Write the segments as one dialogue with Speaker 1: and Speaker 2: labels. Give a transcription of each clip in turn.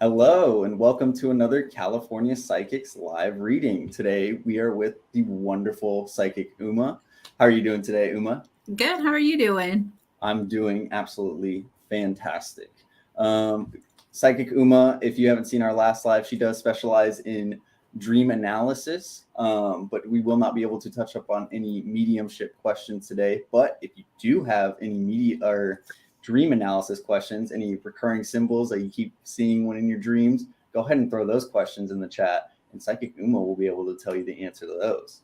Speaker 1: Hello, and welcome to another California Psychics live reading. Today, we are with the wonderful psychic Uma. How are you doing today, Uma?
Speaker 2: Good. How are you doing?
Speaker 1: I'm doing absolutely fantastic. Psychic Uma, if you haven't seen our last live, she does specialize in dream analysis, but we will not be able to touch up on any mediumship questions today. But if you do have any media or dream analysis questions, any recurring symbols that you keep seeing when in your dreams, go ahead and throw those questions in the chat, and Psychic Uma will be able to tell you the answer to those.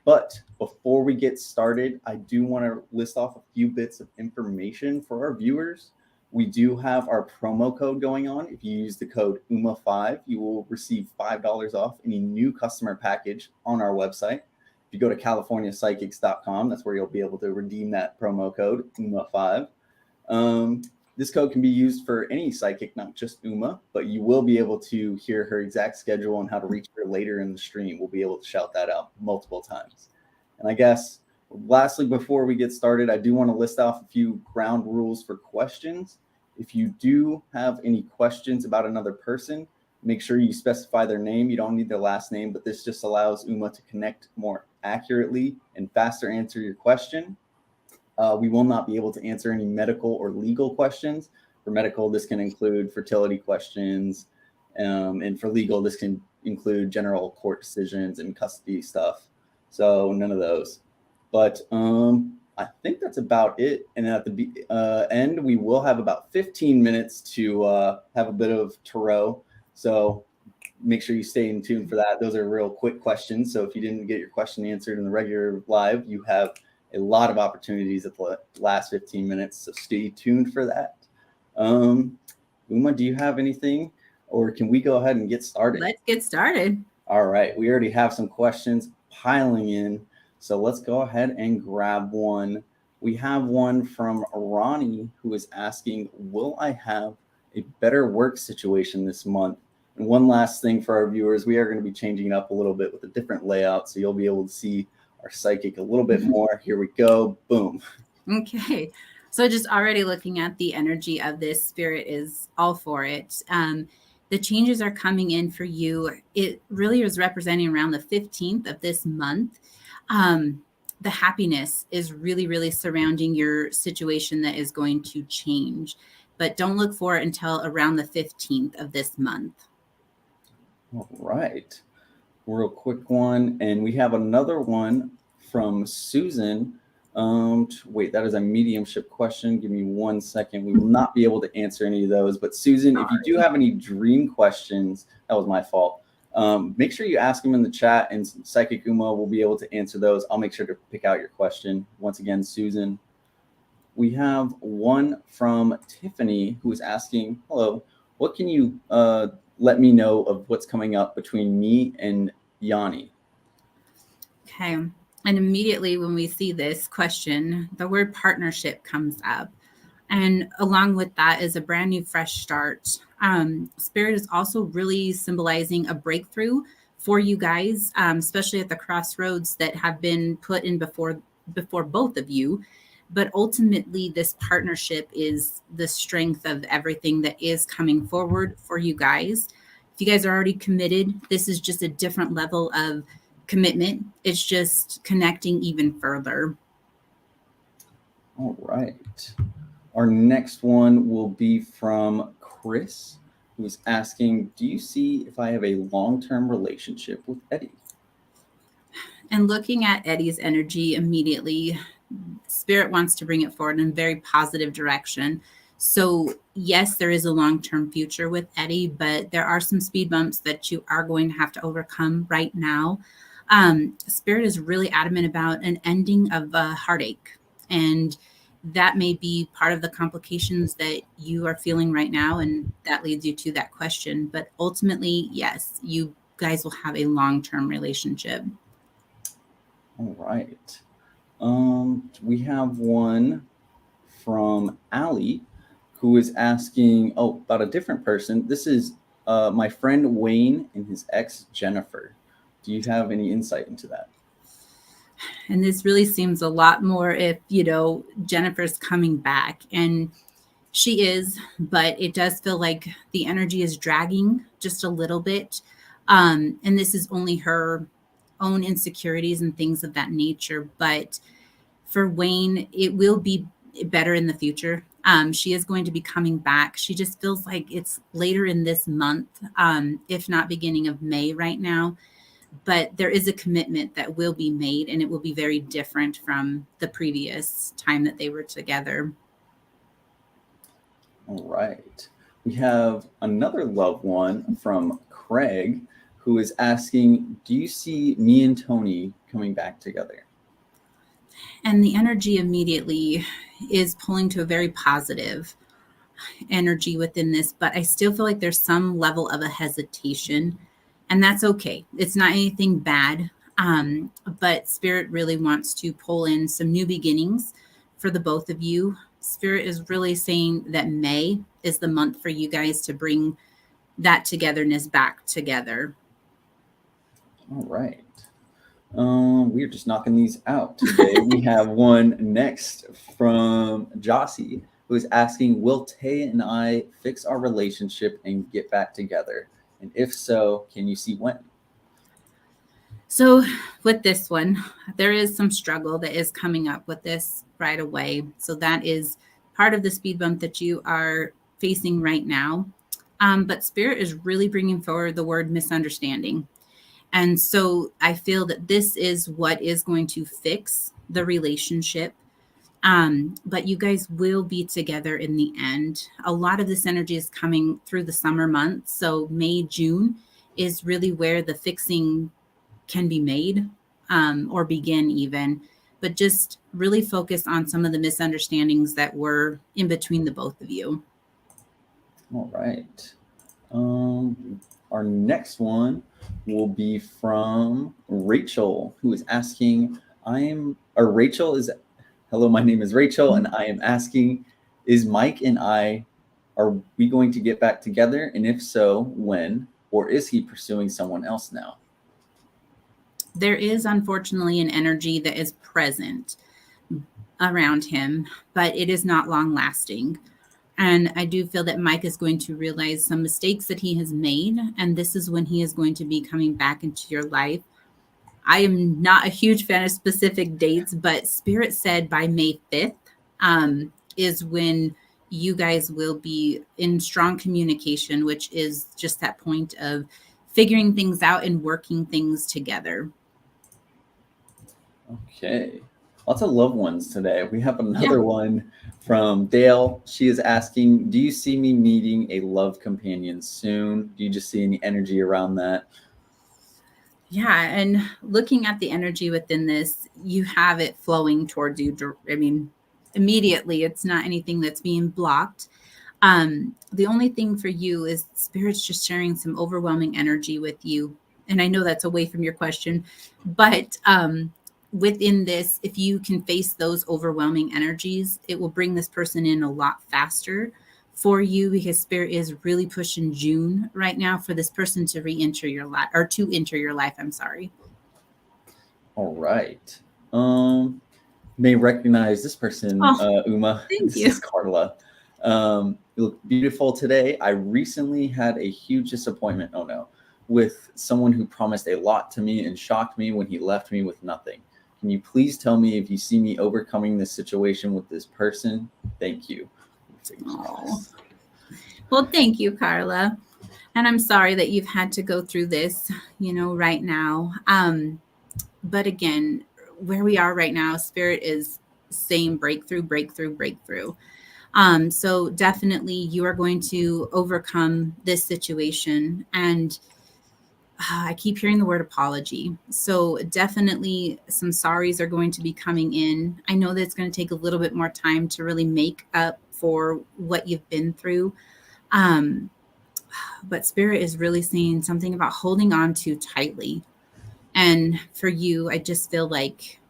Speaker 1: But before we get started, I do want to list off a few bits of information for our viewers. We do have our promo code going on. If you use the code UMA5, you will receive $5 off any new customer package on our website. If you go to californiapsychics.com, that's where you'll be able to redeem that promo code UMA5. This code can be used for any psychic, not just Uma, but you will be able to hear her exact schedule and how to reach her later in the stream. We'll be able to shout that out multiple times. And I guess, lastly, before we get started, I do want to list off a few ground rules for questions. If you do have any questions about another person, make sure you specify their name. You don't need their last name, but this just allows Uma to connect more accurately and faster answer your question. We will not be able to answer any medical or legal questions. For medical, this can include fertility questions. And for legal, this can include general court decisions and custody stuff. So none of those. But I think that's about it. And at the end, we will have about 15 minutes to have a bit of tarot. So make sure you stay in tune for that. Those are real quick questions. So if you didn't get your question answered in the regular live, you have a lot of opportunities at the last 15 minutes, so stay tuned for that. Uma, do you have anything, or can we go ahead and get started?
Speaker 2: Let's get started.
Speaker 1: All right, we already have some questions piling in, so let's go ahead and grab one. We have one from Ronnie, who is asking, will I have a better work situation this month? And one last thing for our viewers, we are going to be changing it up a little bit with a different layout, so you'll be able to see our psychic a little bit more. Here we go. Boom.
Speaker 2: Okay. So just already looking at the energy of this, spirit is all for it. The changes are coming in for you. It really is representing around the 15th of this month. The happiness is really, really surrounding your situation that is going to change. But don't look for it until around the 15th of this month.
Speaker 1: All right. Real quick one, and we have another one from Susan. Wait, that is a mediumship question. Give me 1 second. We will not be able to answer any of those. But Susan, if you do have any dream questions, that was my fault. Make sure you ask them in the chat, and Psychic Uma will be able to answer those. I'll make sure to pick out your question. Once again, Susan. We have one from Tiffany, who is asking, hello, what can you let me know of what's coming up between me and Yanni?
Speaker 2: Okay. And immediately when we see this question, the word partnership comes up. And along with that is a brand new fresh start. Spirit is also really symbolizing a breakthrough for you guys, especially at the crossroads that have been put in before both of you. But ultimately, this partnership is the strength of everything that is coming forward for you guys. If you guys are already committed, this is just a different level of commitment. It's just connecting even further.
Speaker 1: All right. Our next one will be from Chris, who is asking, do you see if I have a long-term relationship with Eddie?
Speaker 2: And looking at Eddie's energy immediately, Spirit wants to bring it forward in a very positive direction. So yes, there is a long-term future with Eddie, but there are some speed bumps that you are going to have to overcome right now. Spirit is really adamant about an ending of a heartache, and that may be part of the complications that you are feeling right now, and that leads you to that question. But ultimately, yes, you guys will have a long-term relationship.
Speaker 1: All right. We have one from Allie, who is asking, about a different person. This is my friend Wayne and his ex Jennifer. Do you have any insight into that?
Speaker 2: And this really seems a lot more if, Jennifer's coming back. And She is, but it does feel like the energy is dragging just a little bit. And this is only her own insecurities and things of that nature. But for Wayne, it will be better in the future. She is going to be coming back. She just feels like it's later in this month, if not beginning of May right now. But there is a commitment that will be made, and it will be very different from the previous time that they were together.
Speaker 1: All right. We have another loved one from Craig who is asking, do you see me and Tony coming back together?
Speaker 2: And the energy immediately is pulling to a very positive energy within this, but I still feel like there's some level of a hesitation, and that's okay. It's not anything bad. But Spirit really wants to pull in some new beginnings for the both of you. Spirit is really saying that May is the month for you guys to bring that togetherness back together.
Speaker 1: All right. We're just knocking these out today. We have one next from Jossie, who is asking, will Tay and I fix our relationship and get back together? And if so, can you see when?
Speaker 2: So with this one, there is some struggle that is coming up with this right away. So that is part of the speed bump that you are facing right now. But Spirit is really bringing forward the word misunderstanding. And so I feel that this is what is going to fix the relationship. But you guys will be together in the end. A lot of this energy is coming through the summer months. So May, June is really where the fixing can be made, or begin even. But just really focus on some of the misunderstandings that were in between the both of you.
Speaker 1: All right. Our next one will be from Rachel, who is asking, hello, my name is Rachel, and I am asking, is Mike and I, are we going to get back together? And if so, when? Or is he pursuing someone else now?
Speaker 2: There is unfortunately an energy that is present around him, but it is not long lasting. And I do feel that Mike is going to realize some mistakes that he has made. And this is when he is going to be coming back into your life. I am not a huge fan of specific dates, but Spirit said by May 5th is when you guys will be in strong communication, which is just that point of figuring things out and working things together.
Speaker 1: Okay. Lots of loved ones today. We have another one from Dale. She is asking, do you see me meeting a love companion soon? Do you just see any energy around that?
Speaker 2: Yeah. And looking at the energy within this, you have it flowing towards you. I mean, immediately, it's not anything that's being blocked. The only thing for you is Spirit's just sharing some overwhelming energy with you. And I know that's away from your question, but within this, if you can face those overwhelming energies, it will bring this person in a lot faster for you, because Spirit is really pushing June right now for this person to re-enter your life, or to enter your life. I'm sorry.
Speaker 1: All right. May recognize this person, Uma.
Speaker 2: Thank
Speaker 1: This
Speaker 2: you.
Speaker 1: is Carla. You look beautiful today. I recently had a huge disappointment, with someone who promised a lot to me and shocked me when he left me with nothing. Can you please tell me if you see me overcoming this situation with this person? Thank you.
Speaker 2: Oh. Well, thank you, Carla. And I'm sorry that you've had to go through this, right now. But again, where we are right now, Spirit is saying breakthrough, breakthrough, breakthrough. So definitely you are going to overcome this situation. And I keep hearing the word apology. So definitely some sorries are going to be coming in. I know that it's going to take a little bit more time to really make up for what you've been through. But Spirit is really saying something about holding on too tightly. And for you, I just feel like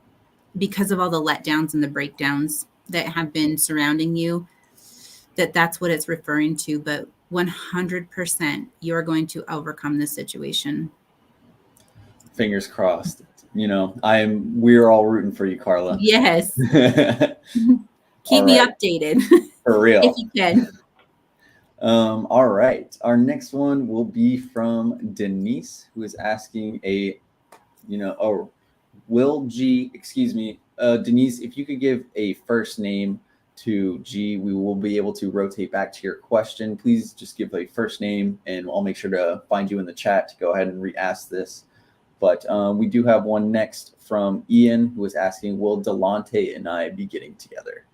Speaker 2: because of all the letdowns and the breakdowns that have been surrounding you, that's what it's referring to. But 100% you're going to overcome this situation.
Speaker 1: Fingers crossed. We're all rooting for you, Carla.
Speaker 2: Yes. Keep me updated
Speaker 1: For real.
Speaker 2: if you can.
Speaker 1: All right. Our next one will be from Denise, who is asking Denise, if you could give a first name to G, we will be able to rotate back to your question. Please just give a first name and I'll make sure to find you in the chat to go ahead and re-ask this. But we do have one next from Ian, who is asking, will Delante and I be getting together?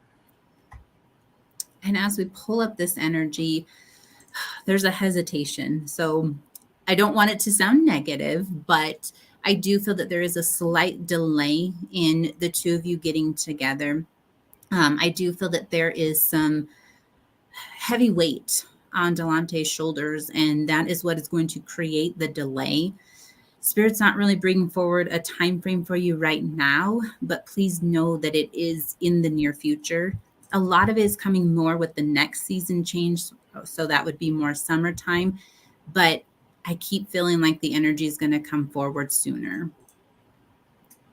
Speaker 2: And as we pull up this energy, there's a hesitation. So I don't want it to sound negative, but I do feel that there is a slight delay in the two of you getting together. I do feel that there is some heavy weight on Delante's shoulders, and that is what is going to create the delay. Spirit's not really bringing forward a time frame for you right now, but please know that it is in the near future. A lot of it is coming more with the next season change, so that would be more summertime, but I keep feeling like the energy is going to come forward sooner.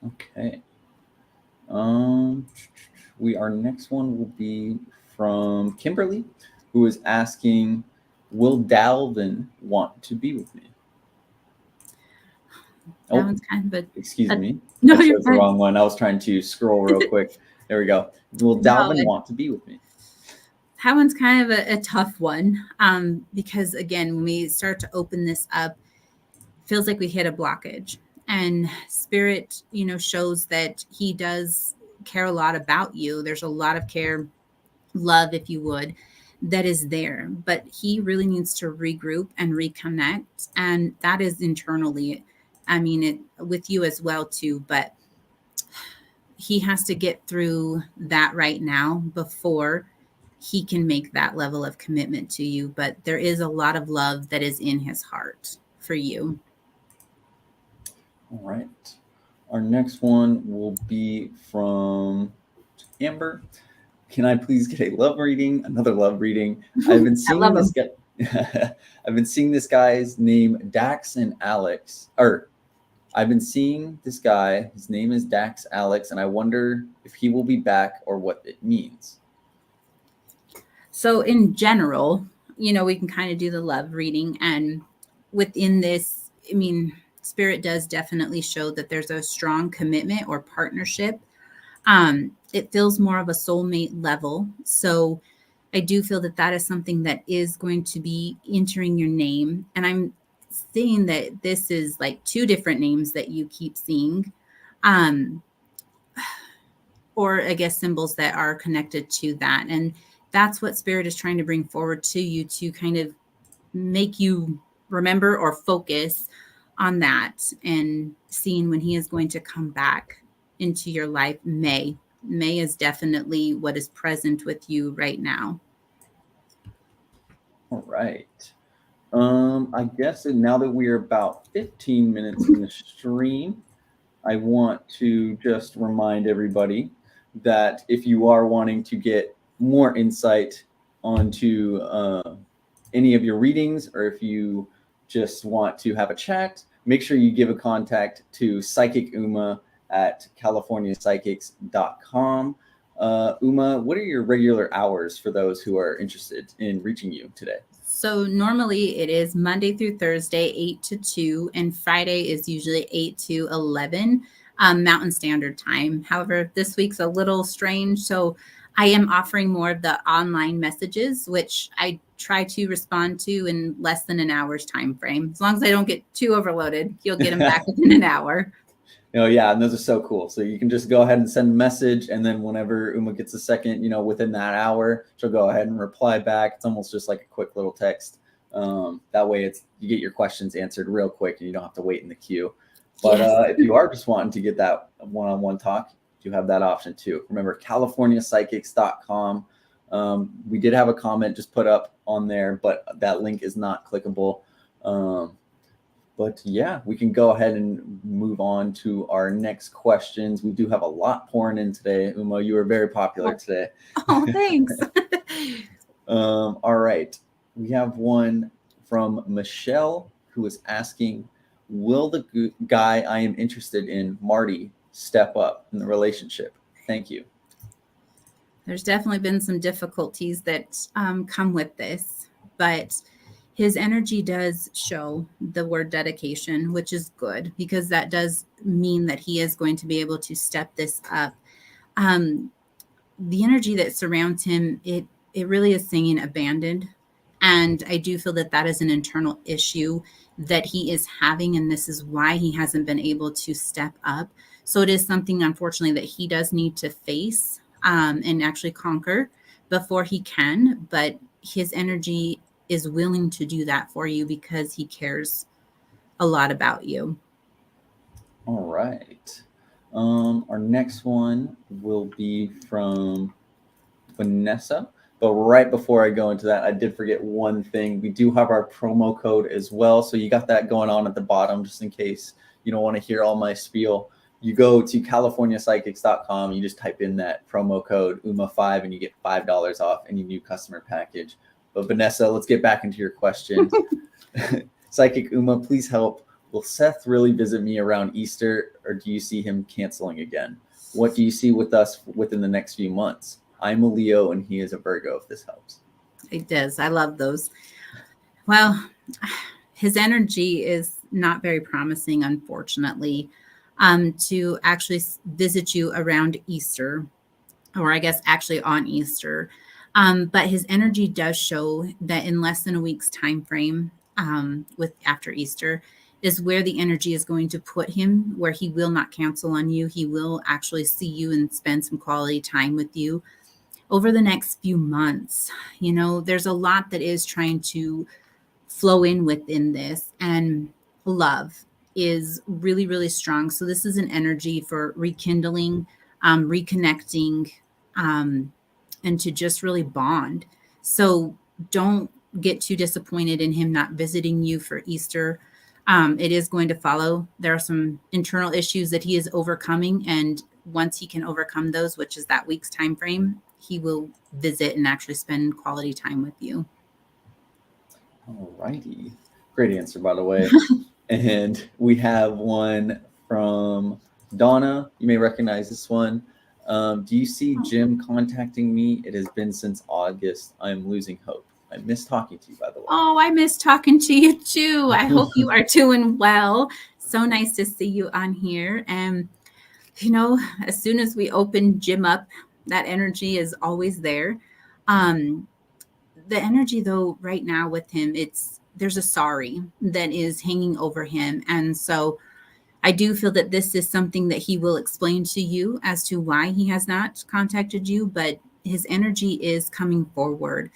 Speaker 1: Okay. Our next one will be from Kimberly, who is asking, will Dalvin want to be with me?
Speaker 2: That one's kind of
Speaker 1: excuse me.
Speaker 2: No,
Speaker 1: I
Speaker 2: you're
Speaker 1: chose the wrong one. I was trying to scroll real quick. There we go. Will Dalvin want to be with me?
Speaker 2: That one's kind of a tough one, because again, when we start to open this up, it feels like we hit a blockage, and Spirit, shows that he does care a lot about you. There's a lot of care, love, if you would, that is there, but he really needs to regroup and reconnect, and that is internally. I mean, it with you as well too, but he has to get through that right now before he can make that level of commitment to you. But there is a lot of love that is in his heart for you.
Speaker 1: All right. Our next one will be from Amber. Can I please get a love reading? Another love reading. I've been seeing this guy. I've been seeing this guy's name, Dax and Alex. I've been seeing this guy. His name is Dax Alex, and I wonder if he will be back or what it means.
Speaker 2: So in general, we can kind of do the love reading, and within this, I mean, Spirit does definitely show that there's a strong commitment or partnership. It feels more of a soulmate level. So I do feel that that is something that is going to be entering your name. And I'm seeing that this is like two different names that you keep seeing. Or I guess symbols that are connected to that. And that's what Spirit is trying to bring forward to you to kind of make you remember or focus on that, and seeing when he is going to come back into your life. May is definitely what is present with you right now.
Speaker 1: All right. I guess now that we are about 15 minutes in the stream, I want to just remind everybody that if you are wanting to get more insight onto any of your readings, or if you just want to have a chat, make sure you give a contact to Psychic Uma at californiapsychics.com. Uma, what are your regular hours for those who are interested in reaching you today?
Speaker 2: So normally it is Monday through Thursday, 8 to 2, and Friday is usually 8 to 11 Mountain Standard Time. However, this week's a little strange, so I am offering more of the online messages, which I try to respond to in less than an hour's time frame. As long as I don't get too overloaded, you'll get them back within an hour.
Speaker 1: Oh, yeah, and those are so cool. So you can just go ahead and send a message, and then whenever Uma gets a second, within that hour, she'll go ahead and reply back. It's almost just like a quick little text. That way you get your questions answered real quick, and you don't have to wait in the queue. But yes. If you are just wanting to get that one-on-one talk, you have that option too. Remember, californiapsychics.com. We did have a comment just put up on there, but that link is not clickable. But yeah, we can go ahead and move on to our next questions. We do have a lot pouring in today. Uma, you were very popular today.
Speaker 2: Oh, thanks.
Speaker 1: All right. We have one from Michelle, who is asking, will the guy I am interested in, Marty, step up in the relationship? Thank you.
Speaker 2: There's definitely been some difficulties that come with this, but his energy does show the word dedication, which is good because that does mean that he is going to be able to step this up. Um, the energy that surrounds him, it really is singing abandoned, and I do feel that that is an internal issue that he is having, and this is why he hasn't been able to step up. So it is something, unfortunately, that he does need to face and actually conquer before he can, but his energy is willing to do that for you because he cares a lot about you.
Speaker 1: All right. Our next one will be from Vanessa. But right before I go into that, I did forget one thing. We do have our promo code as well. So you got that going on at the bottom, just in case you don't want to hear all my spiel. You go to californiapsychics.com. You just type in that promo code UMA5 and you get $5 off any new customer package. But Vanessa, let's get back into your question. Psychic Uma, please help. Will Seth really visit me around Easter, or do you see him canceling again? What do you see with us within the next few months? I'm a Leo and he is a Virgo, if this helps.
Speaker 2: It does. I love those. Well, his energy is not very promising, unfortunately, to actually visit you around Easter, or I guess actually on Easter. But his energy does show that in less than a week's time frame, with after Easter, is where the energy is going to put him, where he will not cancel on you. He will actually see you and spend some quality time with you over the next few months. You know, there's a lot that is trying to flow in within this, and love is really, really strong. So this is an energy for rekindling, reconnecting, um, and to just really bond. So don't get too disappointed in him not visiting you for Easter. It is going to follow. There are some internal issues that he is overcoming, and once he can overcome those, which is that week's time frame, he will visit and actually spend quality time with you.
Speaker 1: All righty. Great answer, by the way. And we have one from Donna. You may recognize this one. Do you see Jim contacting me? It has been since August. I'm losing hope. I miss talking to you, by the way.
Speaker 2: Oh, I miss talking to you too. I hope you are doing well. So nice to see you on here. And, you know, as soon as we open Jim up, that energy is always there. Um, the energy, though, right now with him, there's a sorry that is hanging over him. And so I do feel that this is something that he will explain to you as to why he has not contacted you, but his energy is coming forward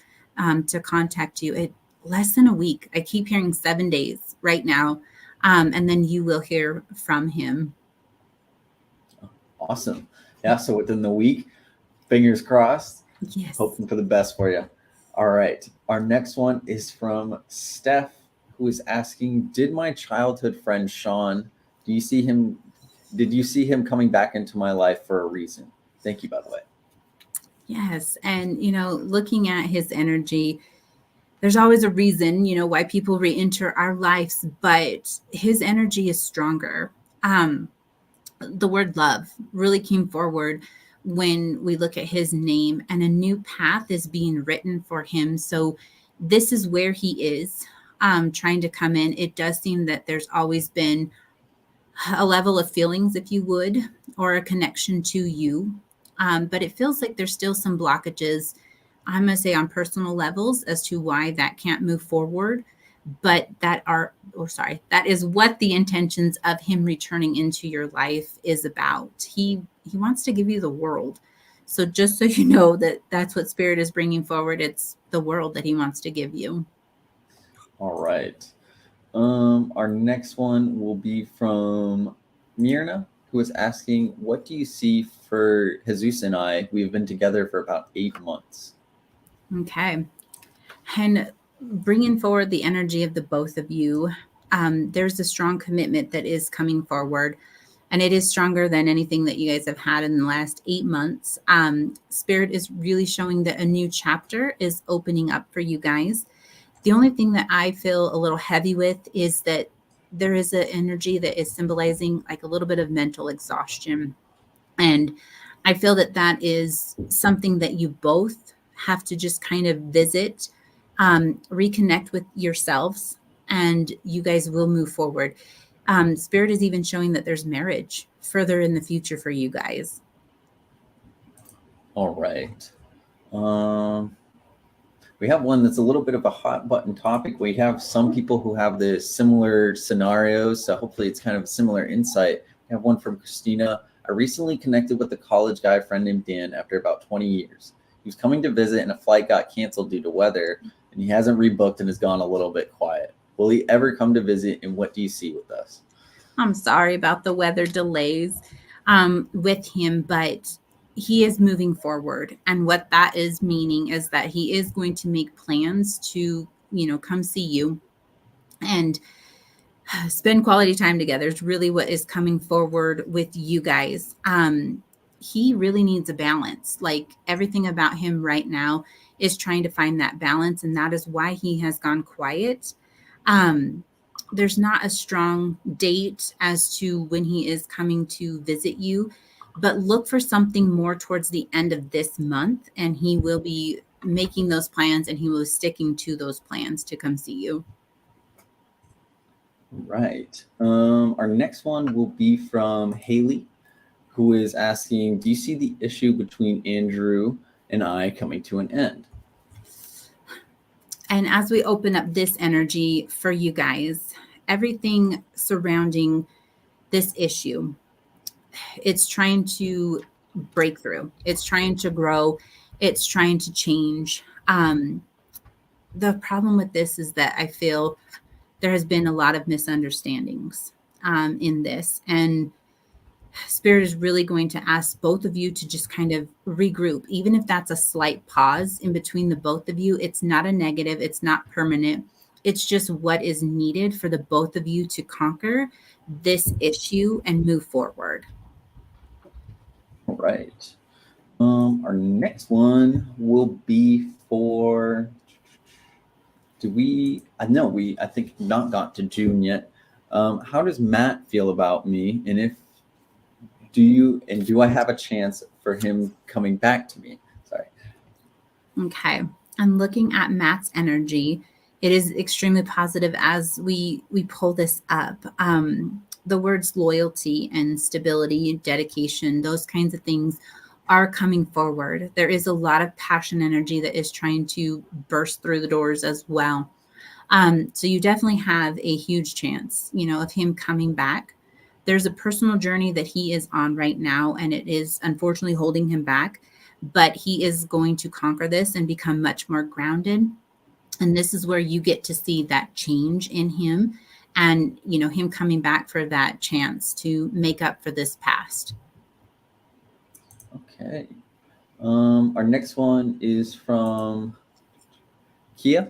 Speaker 2: to contact you. Less than a week. I keep hearing 7 days right now. And then you will hear from him.
Speaker 1: Awesome. Yeah. So within the week, fingers crossed.
Speaker 2: Yes.
Speaker 1: Hoping for the best for you. All right. Our next one is from Steph, who is asking, did my childhood friend Sean, did you see him coming back into my life for a reason? Thank you, by the way.
Speaker 2: Yes. And, you know, looking at his energy, there's always a reason, you know, why people re-enter our lives, but his energy is stronger. The word love really came forward when we look at his name, and a new path is being written for him. So this is where he is trying to come in. It does seem that there's always been a level of feelings, if you would, or a connection to you. But it feels like there's still some blockages, I'm going to say on personal levels, as to why that can't move forward. But that is what the intentions of him returning into your life is about. He wants to give you the world. So just so you know that that's what Spirit is bringing forward. It's the world that he wants to give you.
Speaker 1: All right. Our next one will be from Mirna, who is asking, what do you see for Jesus and I? We've been together for about 8 months.
Speaker 2: Okay. And bringing forward the energy of the both of you, there's a strong commitment that is coming forward, and it is stronger than anything that you guys have had in the last 8 months. Spirit is really showing that a new chapter is opening up for you guys. The only thing that I feel a little heavy with is that there is an energy that is symbolizing like a little bit of mental exhaustion. And I feel that that is something that you both have to just kind of visit, reconnect with yourselves, and you guys will move forward. Spirit is even showing that there's marriage further in the future for you guys.
Speaker 1: All right. Um, we have one that's a little bit of a hot button topic. We have some people who have the similar scenarios, so hopefully it's kind of a similar insight. We have one from Christina. I recently connected with a college guy friend named Dan after about 20 years. He was coming to visit and a flight got canceled due to weather, and he hasn't rebooked and has gone a little bit quiet. Will he ever come to visit, and what do you see with us?
Speaker 2: I'm sorry about the weather delays with him, but he is moving forward. And what that is meaning is that he is going to make plans to, come see you and spend quality time together is really what is coming forward with you guys. He really needs a balance. Like everything about him right now is trying to find that balance, and that is why he has gone quiet. Um, there's not a strong date as to when he is coming to visit you, but look for something more towards the end of this month, and he will be making those plans and he will be sticking to those plans to come see you.
Speaker 1: Right. Our next one will be from Haley, who is asking, do you see the issue between Andrew and I coming to an end?
Speaker 2: And as we open up this energy for you guys, everything surrounding this issue, it's trying to break through, it's trying to grow, it's trying to change. The problem with this is that I feel there has been a lot of misunderstandings in this. And Spirit is really going to ask both of you to just kind of regroup, even if that's a slight pause in between the both of you. It's not a negative, it's not permanent. It's just what is needed for the both of you to conquer this issue and move forward.
Speaker 1: All right. Our next one will be for. Do we? I know we. I think not got to June yet. How does Matt feel about me? And if do I have a chance for him coming back to me? Sorry.
Speaker 2: Okay. I'm looking at Matt's energy. It is extremely positive as we pull this up. The words loyalty and stability, dedication, those kinds of things are coming forward. There is a lot of passion energy that is trying to burst through the doors as well. So you definitely have a huge chance, of him coming back. There's a personal journey that he is on right now, and it is unfortunately holding him back, but he is going to conquer this and become much more grounded. And this is where you get to see that change in him and, him coming back for that chance to make up for this past.
Speaker 1: Okay. Our next one is from Kia,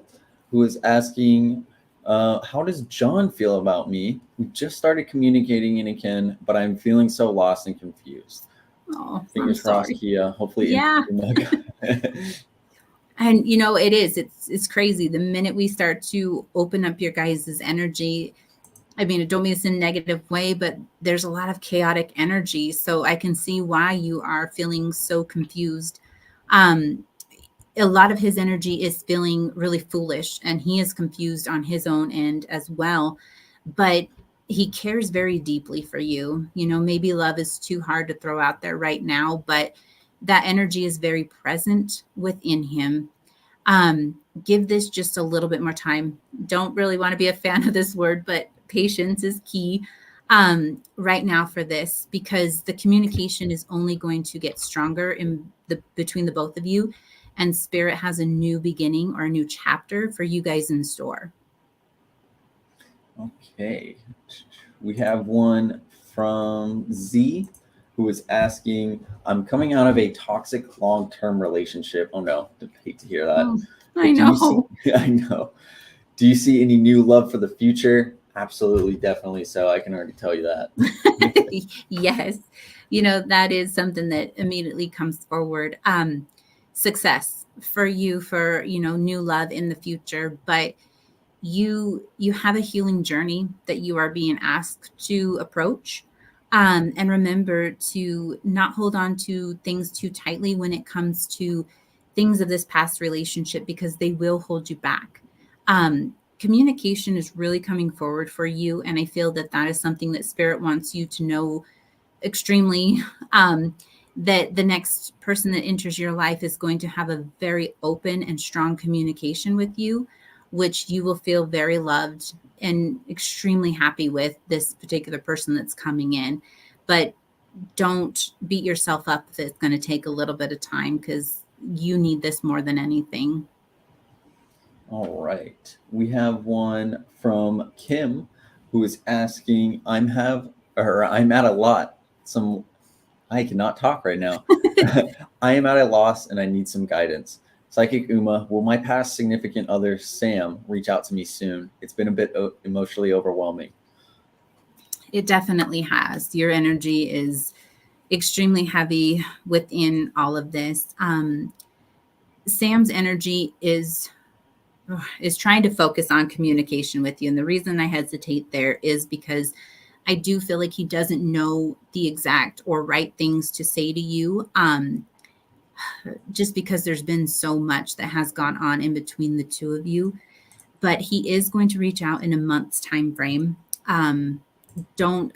Speaker 1: who is asking, how does John feel about me? We just started communicating in again, but I'm feeling so lost and confused.
Speaker 2: Oh,
Speaker 1: Fingers
Speaker 2: I'm
Speaker 1: crossed,
Speaker 2: sorry.
Speaker 1: Kia. Hopefully,
Speaker 2: Yeah. And it's crazy. The minute we start to open up your guys' energy, I mean, I don't mean this in a negative way, but there's a lot of chaotic energy. So I can see why you are feeling so confused. Um, a lot of his energy is feeling really foolish, and he is confused on his own end as well. But he cares very deeply for you. Maybe love is too hard to throw out there right now, but that energy is very present within him. Give this just a little bit more time. Don't really want to be a fan of this word, but patience is key right now for this, because the communication is only going to get stronger between the both of you, and Spirit has a new beginning or a new chapter for you guys in store.
Speaker 1: Okay. We have one from Z, who is asking, I'm coming out of a toxic long-term relationship. Oh no, I hate to hear that.
Speaker 2: Oh,
Speaker 1: But
Speaker 2: I
Speaker 1: do you
Speaker 2: know.
Speaker 1: see, I know. Do you see any new love for the future? Absolutely, definitely so. I can already tell you that.
Speaker 2: Yes. That is something that immediately comes forward. Success for you for, new love in the future, but you have a healing journey that you are being asked to approach. And remember to not hold on to things too tightly when it comes to things of this past relationship, because they will hold you back. Communication is really coming forward for you. And I feel that that is something that Spirit wants you to know extremely, that the next person that enters your life is going to have a very open and strong communication with you, which you will feel very loved and extremely happy with this particular person that's coming in. But don't beat yourself up if it's going to take a little bit of time, because you need this more than anything.
Speaker 1: All right. We have one from Kim who is asking, I'm at a lot. I cannot talk right now. I am at a loss and I need some guidance. Psychic Uma, will my past significant other, Sam, reach out to me soon? It's been a bit emotionally overwhelming.
Speaker 2: It definitely has. Your energy is extremely heavy within all of this. Sam's energy is trying to focus on communication with you. And the reason I hesitate there is because I do feel like he doesn't know the exact or right things to say to you. Just because there's been so much that has gone on in between the two of you. But he is going to reach out in a month's time frame. Don't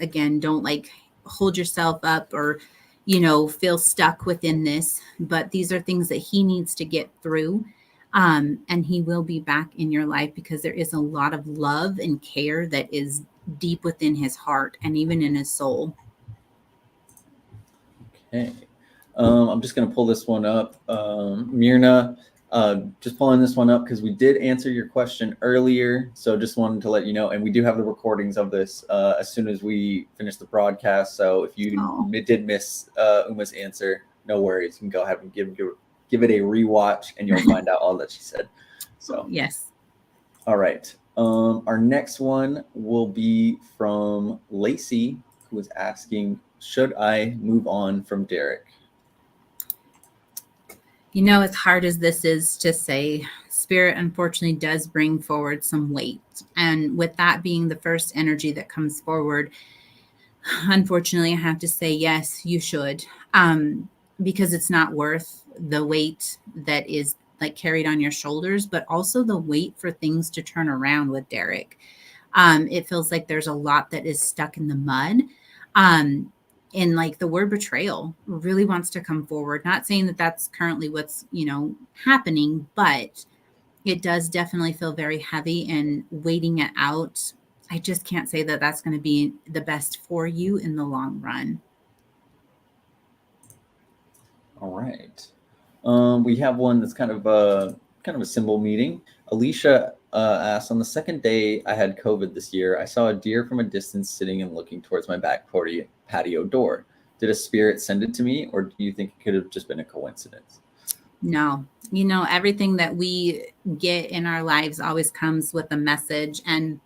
Speaker 2: like hold yourself up or feel stuck within this, but these are things that he needs to get through. And he will be back in your life, because there is a lot of love and care that is deep within his heart and even in his soul.
Speaker 1: Okay. I'm just going to pull this one up. Myrna, just pulling this one up because we did answer your question earlier. So just wanted to let you know, and we do have the recordings of this as soon as we finish the broadcast. So if you did miss Uma's answer, no worries. You can go ahead and give it a rewatch and you'll find out all that she said. So
Speaker 2: yes.
Speaker 1: All right. Our next one will be from Lacey, who is asking, should I move on from Derek?
Speaker 2: As hard as this is to say, Spirit unfortunately does bring forward some weight. And with that being the first energy that comes forward, unfortunately, I have to say, yes, you should, because it's not worth the weight that is like carried on your shoulders, but also the weight for things to turn around with Derek. It feels like there's a lot that is stuck in the mud. And like the word betrayal really wants to come forward. Not saying that that's currently what's, happening, but it does definitely feel very heavy and waiting it out. I just can't say that that's going to be the best for you in the long run.
Speaker 1: All right. We have one that's kind of a symbol meeting. Alicia asked, on the second day I had COVID this year, I saw a deer from a distance sitting and looking towards my back patio door. Did a spirit send it to me, or do you think it could have just been a coincidence?
Speaker 2: No, everything that we get in our lives always comes with a message. And,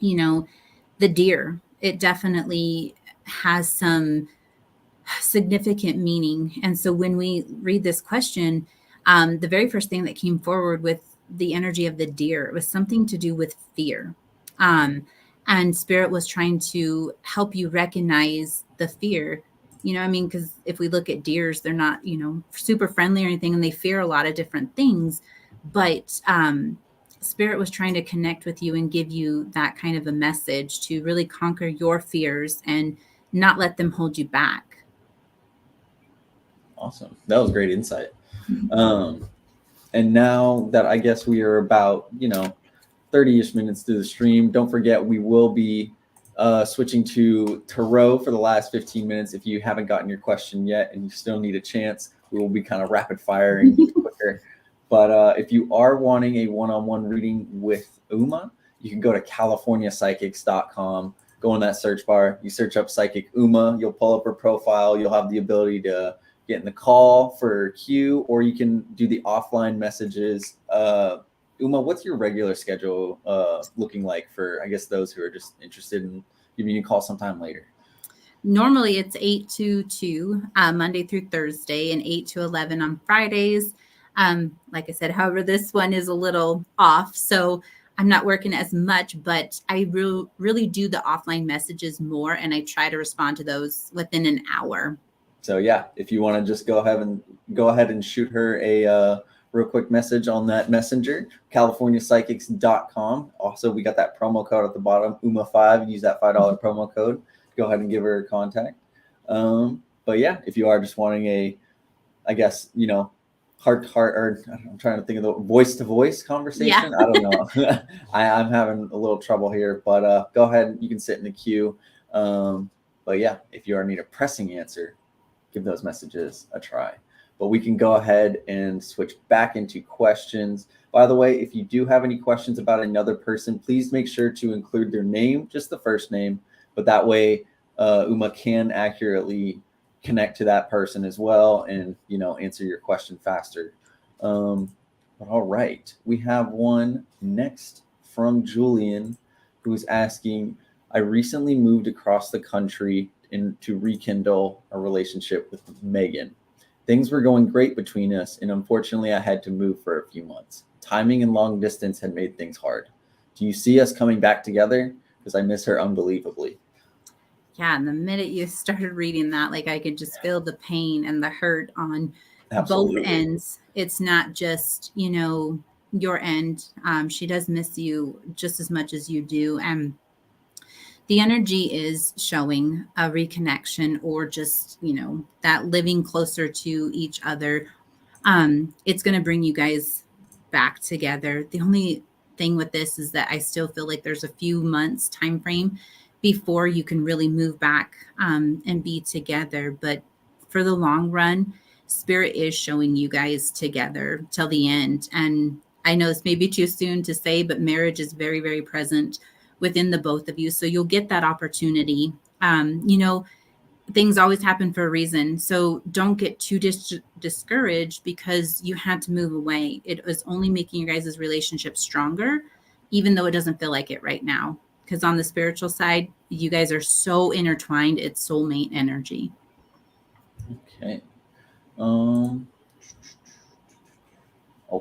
Speaker 2: the deer, it definitely has some significant meaning. And so when we read this question, the very first thing that came forward with the energy of the deer, it was something to do with fear. And Spirit was trying to help you recognize the fear. Because if we look at deers, they're not, super friendly or anything, and they fear a lot of different things. But Spirit was trying to connect with you and give you that kind of a message to really conquer your fears and not let them hold you back.
Speaker 1: Awesome. That was great insight. And now that I guess we are about, 30-ish minutes through the stream, don't forget we will be switching to tarot for the last 15 minutes. If you haven't gotten your question yet and you still need a chance, we will be kind of rapid firing quicker. But if you are wanting a one-on-one reading with Uma, you can go to californiapsychics.com. Go in that search bar. You search up Psychic Uma. You'll pull up her profile. You'll have the ability to get in the call for Q, or you can do the offline messages. Uma, what's your regular schedule looking like for, I guess, those who are just interested in giving you a call sometime later?
Speaker 2: Normally it's 8 to 2, Monday through Thursday, and 8 to 11 on Fridays. Like I said, however, this one is a little off. So I'm not working as much, but I really do the offline messages more, and I try to respond to those within an hour.
Speaker 1: So yeah, if you want to just go ahead and shoot her a real quick message on that messenger, californiapsychics.com. Also, we got that promo code at the bottom, UMA5. Use that $5 promo code. Go ahead and give her a contact. But yeah, if you are just wanting a, I guess, heart to heart, or I'm trying to think of the voice to voice conversation.
Speaker 2: Yeah.
Speaker 1: I don't know. I'm having a little trouble here, but go ahead. You can sit in the queue. But yeah, if you are need a pressing answer, give those messages a try. But we can go ahead and switch back into questions. By the way, if you do have any questions about another person, please make sure to include their name, just the first name. But that way, Uma can accurately connect to that person as well and, answer your question faster. But all right, we have one next from Julian, who's asking, I recently moved across the country to rekindle a relationship with Megan. Things were going great between us, and unfortunately, I had to move for a few months. Timing and long distance had made things hard. Do you see us coming back together? Because I miss her unbelievably.
Speaker 2: Yeah, and the minute you started reading that, like I could just feel the pain and the hurt on both
Speaker 1: Absolutely.
Speaker 2: ends. It's not just, your end. She does miss you just as much as you do. And the energy is showing a reconnection or just, that living closer to each other. It's going to bring you guys back together. The only thing with this is that I still feel like there's a few months time frame before you can really move back and be together. But for the long run, spirit is showing you guys together till the end. And I know this may be too soon to say, but marriage is very, very present within the both of you. So you'll get that opportunity. Things always happen for a reason. So don't get too discouraged because you had to move away. It was only making your guys' relationship stronger, even though it doesn't feel like it right now. Because on the spiritual side, you guys are so intertwined. It's soulmate energy.
Speaker 1: Okay. Oh,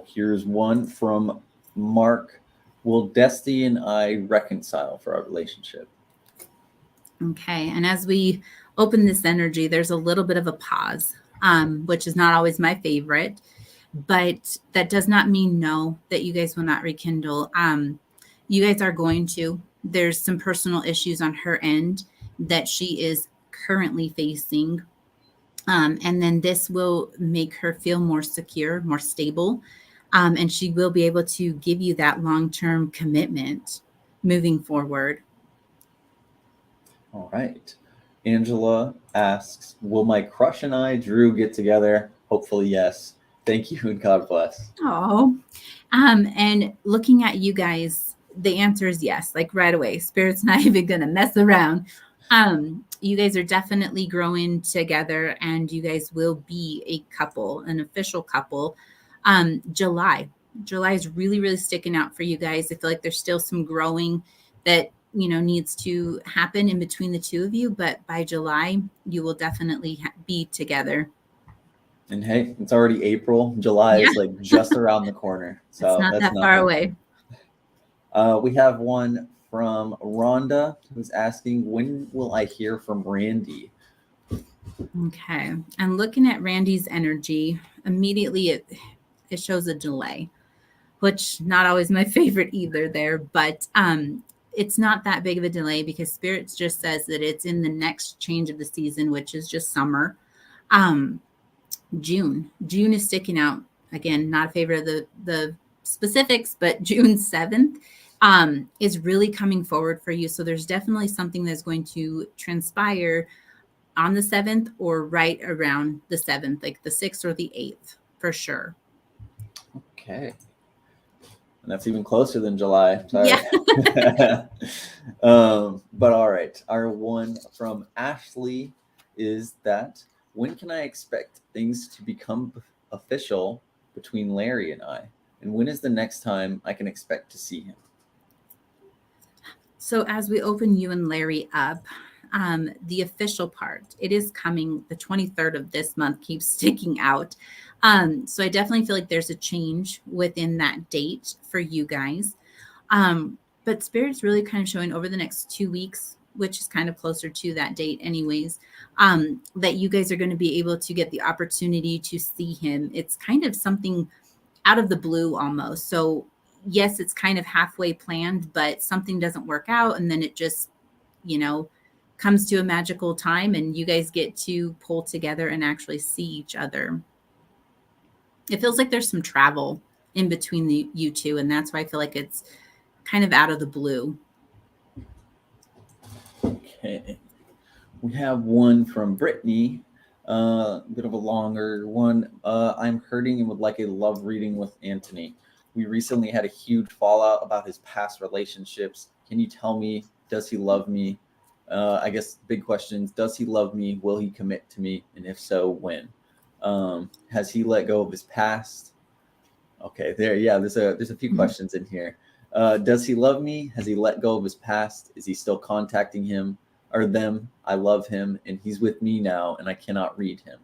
Speaker 1: here's one from Mark. Will Destiny and I reconcile for our relationship?
Speaker 2: Okay. And as we open this energy, there's a little bit of a pause, which is not always my favorite, but that does not mean no, that you guys will not rekindle. You guys are going to. There's some personal issues on her end that she is currently facing. And then this will make her feel more secure, more stable. And she will be able to give you that long-term commitment moving forward.
Speaker 1: All right. Angela asks, will my crush and I, Drew, get together? Hopefully, yes. Thank you and God bless.
Speaker 2: Oh, and looking at you guys, the answer is yes, like right away. Spirit's not even going to mess around. You guys are definitely growing together and you guys will be a couple, an official couple. July is really, really sticking out for you guys. I feel like there's still some growing that, needs to happen in between the two of you, but by July, you will definitely be together.
Speaker 1: And hey, it's already April. July
Speaker 2: Yeah,
Speaker 1: is like just around the corner.
Speaker 2: it's
Speaker 1: So
Speaker 2: not
Speaker 1: that's
Speaker 2: that far
Speaker 1: nothing.
Speaker 2: away.
Speaker 1: We have one from Rhonda who's asking, when will I hear from Randy?
Speaker 2: Okay. And looking at Randy's energy, immediately it shows a delay, which not always my favorite either there, but it's not that big of a delay because Spirits just says that it's in the next change of the season, which is just summer. June is sticking out. Again, not a favorite of the specifics, but June 7th is really coming forward for you. So there's definitely something that's going to transpire on the 7th or right around the 7th, like the 6th or the 8th for sure.
Speaker 1: Okay. And that's even closer than July. Sorry.
Speaker 2: Yeah.
Speaker 1: But all right. Our one from Ashley is that when can I expect things to become official between Larry and I? And when is the next time I can expect to see him?
Speaker 2: So as we open you and Larry up, the official part, it is coming the 23rd of this month, keeps sticking out. So I definitely feel like there's a change within that date for you guys. But Spirit's really kind of showing over the next 2 weeks, which is kind of closer to that date, anyways, that you guys are going to be able to get the opportunity to see him. It's kind of something out of the blue almost. So, yes, it's kind of halfway planned, but something doesn't work out. And then it just, you know, comes to a magical time and you guys get to pull together and actually see each other. It feels like there's some travel in between you two. And that's why I feel like it's kind of out of the blue.
Speaker 1: Okay. We have one from Brittany, a bit of a longer one. I'm hurting and would like a love reading with Anthony. We recently had a huge fallout about his past relationships. Can you tell me, does he love me? I guess big questions. Does he love me? Will he commit to me? And if so, when? Has he let go of his past? Okay, there. Yeah, there's a few questions in here. Does he love me? Has he let go of his past? Is he still contacting him or them? I love him and he's with me now and I cannot read him.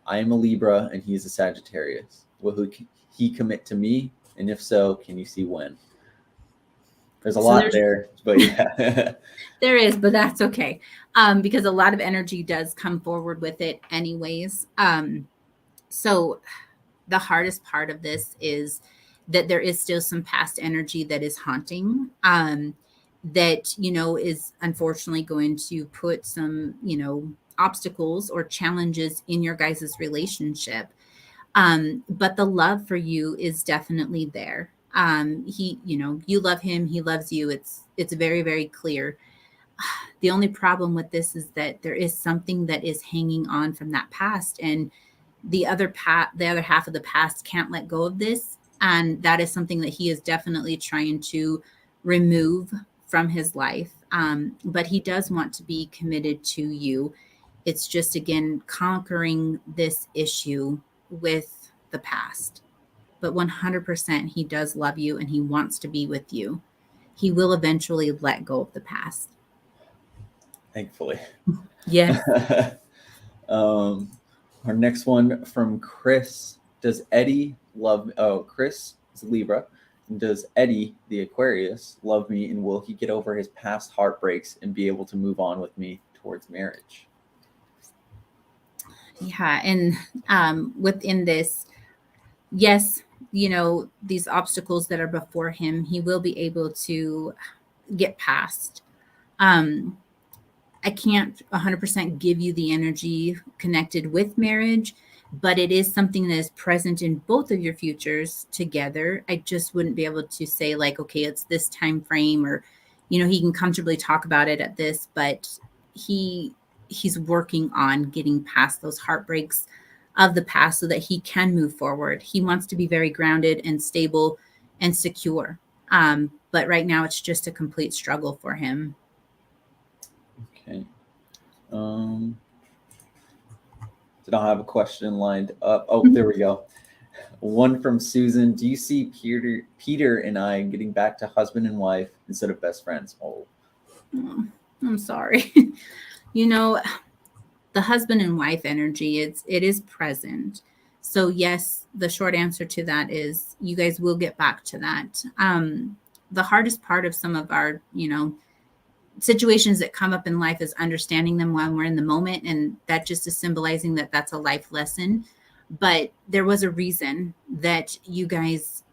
Speaker 1: I am a Libra and he's a Sagittarius. Will he commit to me? And if so, can you see when? There's a lot there, but yeah.
Speaker 2: There is, but that's okay. Because a lot of energy does come forward with it anyways. So the hardest part of this is that there is still some past energy that is haunting, that, you know, is unfortunately going to put some, you know, obstacles or challenges in your guys' relationship. But the love for you is definitely there. He, you know, you love him, he loves you. It's very, very clear. The only problem with this is that there is something that is hanging on from that past, and the other half of the past can't let go of this, and that is something that he is definitely trying to remove from his life. But he does want to be committed to you. It's just, again, conquering this issue with the past. But 100% he does love you and he wants to be with you. He will eventually let go of the past.
Speaker 1: Thankfully.
Speaker 2: Yes.
Speaker 1: Our next one from Chris. Does Eddie love? Oh, Chris is Libra. Does Eddie, the Aquarius, love me, and will he get over his past heartbreaks and be able to move on with me towards marriage?
Speaker 2: Yeah, and within this, yes, you know, these obstacles that are before him, he will be able to get past. Um, I can't 100% give you the energy connected with marriage, but it is something that is present in both of your futures together. I just wouldn't be able to say, like, okay, it's this time frame, or, you know, he can comfortably talk about it at this, but he's working on getting past those heartbreaks of the past so that he can move forward. He wants to be very grounded and stable and secure. But right now it's just a complete struggle for him.
Speaker 1: Okay. Did I have a question lined up? Oh, there we go. One from Susan. Do you see Peter and I getting back to husband and wife instead of best friends? Oh,
Speaker 2: I'm sorry. You know, the husband and wife energy, it is present. So yes, the short answer to that is you guys will get back to that. The hardest part of some of our, you know, situations that come up in life is understanding them while we're in the moment, and that just is symbolizing that that's a life lesson. But there was a reason that you guys,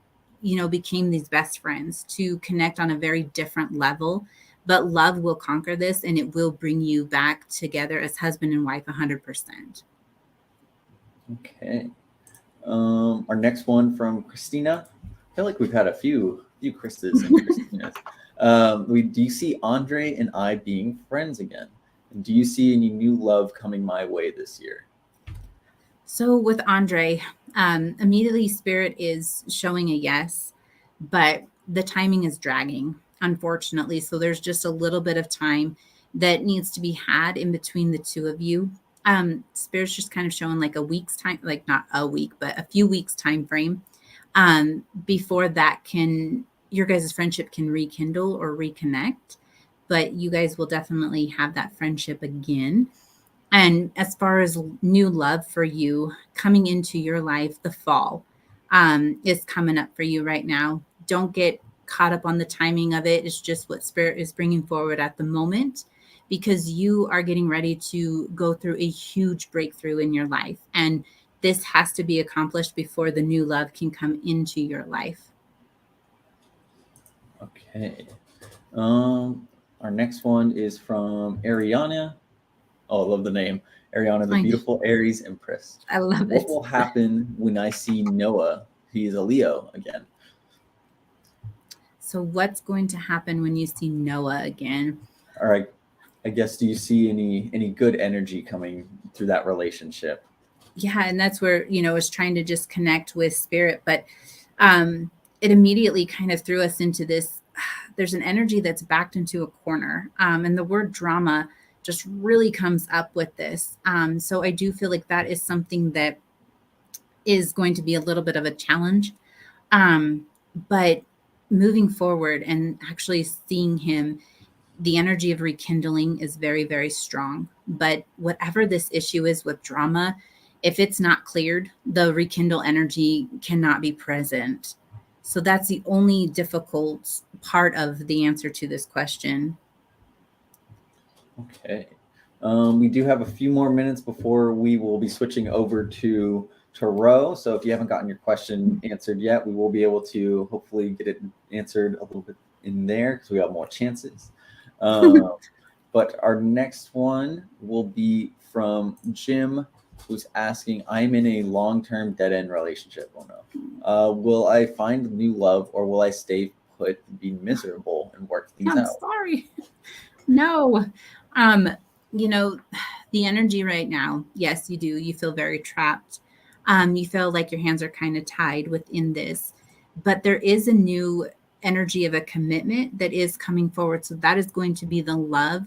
Speaker 2: you know, became these best friends, to connect on a very different level. But love will conquer this and it will bring you back together as husband and wife 100%.
Speaker 1: Okay. Our next one from Christina. I feel like we've had a few Christas and Christinas. Do you see Andre and I being friends again? And do you see any new love coming my way this year?
Speaker 2: So with Andre, immediately Spirit is showing a yes, but the timing is dragging, unfortunately. So there's just a little bit of time that needs to be had in between the two of you. Spirit's just kind of showing like a week's time, like not a week, but a few weeks time frame, before that your guys' friendship can rekindle or reconnect. But you guys will definitely have that friendship again. And as far as new love for you coming into your life, the fall is coming up for you right now. Don't get caught up on the timing of it. It's just what Spirit is bringing forward at the moment, because you are getting ready to go through a huge breakthrough in your life. And this has to be accomplished before the new love can come into your life.
Speaker 1: Okay. Our next one is from Ariana. Oh, I love the name. Ariana, the beautiful Aries Empress.
Speaker 2: I love
Speaker 1: What
Speaker 2: it.
Speaker 1: will happen when I see Noah? He's a Leo again.
Speaker 2: So what's going to happen when you see Noah again?
Speaker 1: All right. I guess, do you see any good energy coming through that relationship?
Speaker 2: Yeah, and that's where, I was trying to just connect with Spirit, but it immediately kind of threw us into this. There's an energy that's backed into a corner, and the word drama just really comes up with this. So I do feel like that is something that is going to be a little bit of a challenge. But moving forward and actually seeing him, the energy of rekindling is very, very strong. But whatever this issue is with drama, if it's not cleared, the rekindle energy cannot be present. So that's the only difficult part of the answer to this question.
Speaker 1: Okay. We do have a few more minutes before we will be switching over to Tarot. So if you haven't gotten your question answered yet, we will be able to hopefully get it answered a little bit in there because we have more chances. But our next one will be from Jim, who's asking, I'm in a long-term dead-end relationship. Oh no. Will I find new love, or will I stay put, be miserable, and work things
Speaker 2: I'm
Speaker 1: out?
Speaker 2: sorry. No. Um, the energy right now, yes, you do. You feel very trapped. You feel like your hands are kind of tied within this, but there is a new energy of a commitment that is coming forward. So that is going to be the love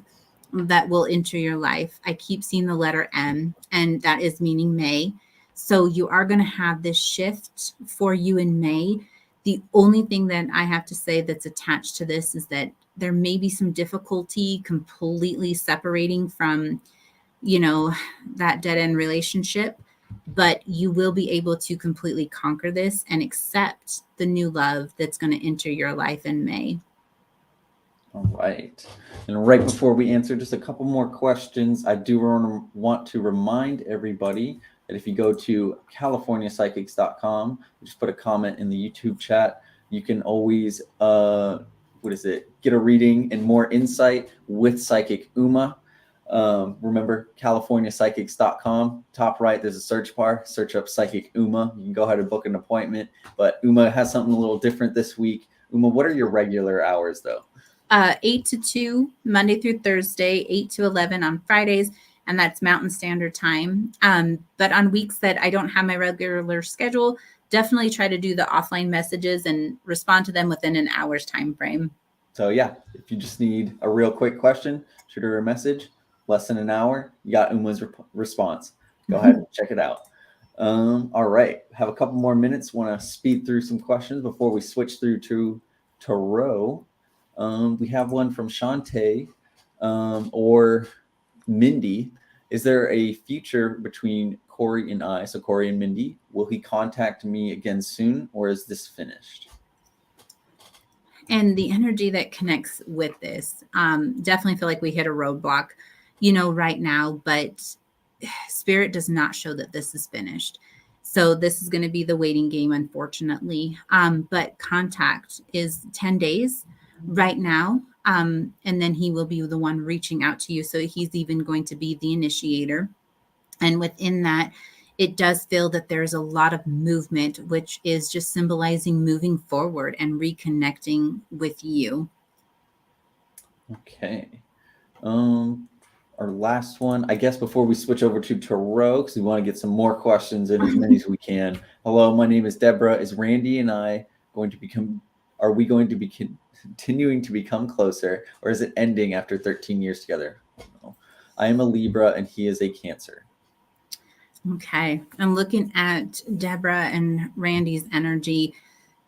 Speaker 2: that will enter your life. I keep seeing the letter M, and that is meaning May. So you are going to have this shift for you in May. The only thing that I have to say that's attached to this is that there may be some difficulty completely separating from, that dead end relationship, but you will be able to completely conquer this and accept the new love that's going to enter your life in May.
Speaker 1: All right. And right before we answer just a couple more questions, I do want to remind everybody that if you go to californiapsychics.com, just put a comment in the YouTube chat, you can always get a reading and more insight with Psychic Uma. Remember, californiapsychics.com, top right, there's a search bar, search up Psychic Uma. You can go ahead and book an appointment, but Uma has something a little different this week. Uma, what are your regular hours though?
Speaker 2: 8 to 2, Monday through Thursday, 8 to 11 on Fridays, and that's Mountain Standard Time. But on weeks that I don't have my regular schedule, definitely try to do the offline messages and respond to them within an hour's time frame.
Speaker 1: So yeah, if you just need a real quick question, shoot her a message, less than an hour, you got Uma's response. Go ahead and check it out. All right, have a couple more minutes. Want to speed through some questions before we switch through to Tarot. We have one from Shantae or Mindy. Is there a future between Corey and I? So Corey and Mindy, will he contact me again soon, or is this finished?
Speaker 2: And the energy that connects with this, definitely feel like we hit a roadblock, right now, but Spirit does not show that this is finished. So this is going to be the waiting game, unfortunately. But contact is 10 days right now. And then he will be the one reaching out to you. So he's even going to be the initiator. And within that, it does feel that there's a lot of movement, which is just symbolizing moving forward and reconnecting with you.
Speaker 1: Okay. Our last one, I guess, before we switch over to Tarot, because we want to get some more questions in, as many as we can. Hello, my name is Deborah. Is Randy and I going to become, are we going to be continuing to become closer, or is it ending after 13 years together? I am a Libra and he is a Cancer.
Speaker 2: Okay. I'm looking at Deborah and Randy's energy.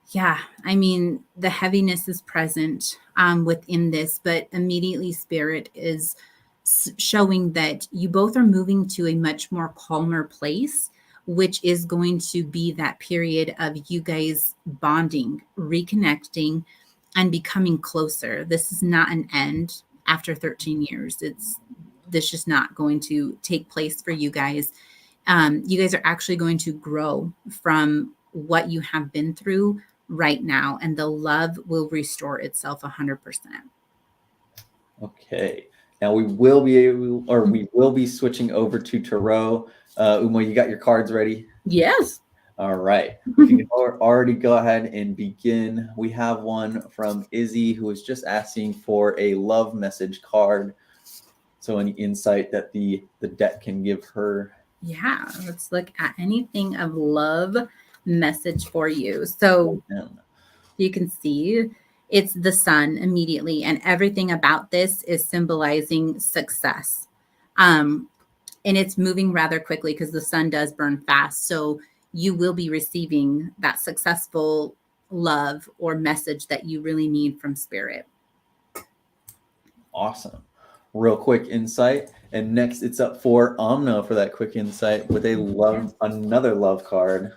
Speaker 2: Yeah, I mean, the heaviness is present within this, but immediately Spirit is showing that you both are moving to a much more calmer place, which is going to be that period of you guys bonding, reconnecting, and becoming closer. This is not an end after 13 years. This just not going to take place for you guys. You guys are actually going to grow from what you have been through right now, and the love will restore itself 100%.
Speaker 1: Okay. Now we will be switching over to tarot. Uma, you got your cards ready?
Speaker 2: Yes.
Speaker 1: All right. We can already go ahead and begin. We have one from Izzy, who is just asking for a love message card. So any insight that the deck can give her?
Speaker 2: Yeah, let's look at anything of love message for you. So you can see it's the sun immediately, and everything about this is symbolizing success. And it's moving rather quickly because the sun does burn fast. So you will be receiving that successful love or message that you really need from spirit.
Speaker 1: Awesome. Real quick insight. And next it's up for Amna for that quick insight with another love card.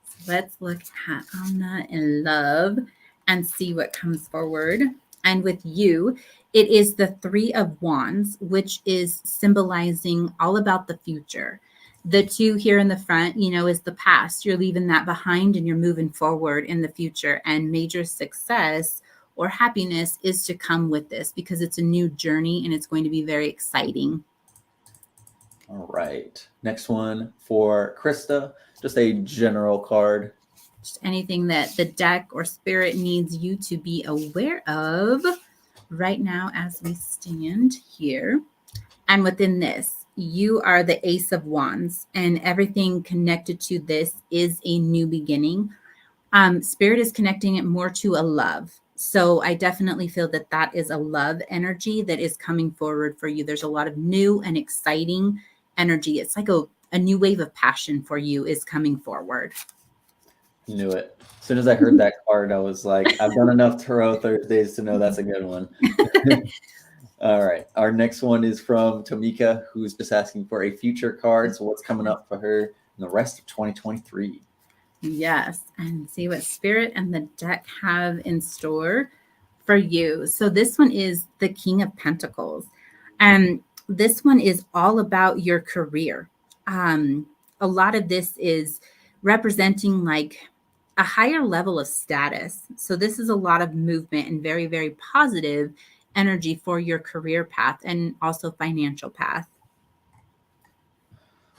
Speaker 2: So let's look at Amna in love and see what comes forward. And with you, it is the 3 of Wands, which is symbolizing all about the future. The 2 here in the front, is the past. You're leaving that behind and you're moving forward in the future. And major success or happiness is to come with this because it's a new journey and it's going to be very exciting.
Speaker 1: All right. Next one for Krista, just a general card.
Speaker 2: Just anything that the deck or spirit needs you to be aware of right now as we stand here. And within this, you are the Ace of Wands, and everything connected to this is a new beginning. Spirit is connecting it more to a love. So I definitely feel that that is a love energy that is coming forward for you. There's a lot of new and exciting energy. It's like a new wave of passion for you is coming forward.
Speaker 1: Knew it. As soon as I heard that card, I was like, I've done enough Tarot Thursdays to know that's a good one. All right. Our next one is from Tamika, who's just asking for a future card. So what's coming up for her in the rest of 2023?
Speaker 2: Yes. And see what spirit and the deck have in store for you. So this one is the King of Pentacles. And this one is all about your career. A lot of this is representing like a higher level of status. So this is a lot of movement and very, very positive energy for your career path and also financial path.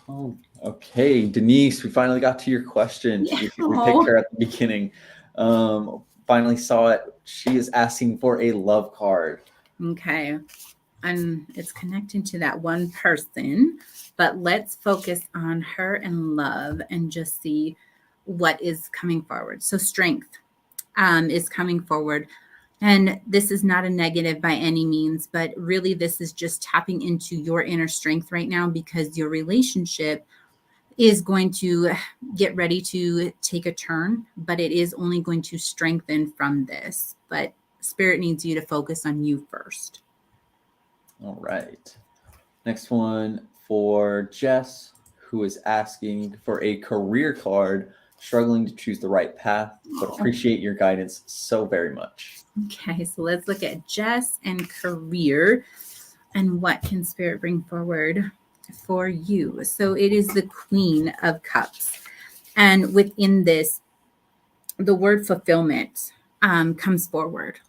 Speaker 1: Oh, okay. Denise, we finally got to your question.
Speaker 2: Yeah.
Speaker 1: We picked her at the beginning. Finally saw it. She is asking for a love card.
Speaker 2: Okay. And it's connecting to that one person, but let's focus on her and love and just see what is coming forward. So strength is coming forward. And this is not a negative by any means, but really this is just tapping into your inner strength right now because your relationship is going to get ready to take a turn, but it is only going to strengthen from this. But spirit needs you to focus on you first.
Speaker 1: All right. Next one for Jess, who is asking for a career card, struggling to choose the right path, but appreciate your guidance so very much.
Speaker 2: Okay, so let's look at Jess and career and what can spirit bring forward for you. So it is the Queen of Cups. And within this, the word fulfillment comes forward.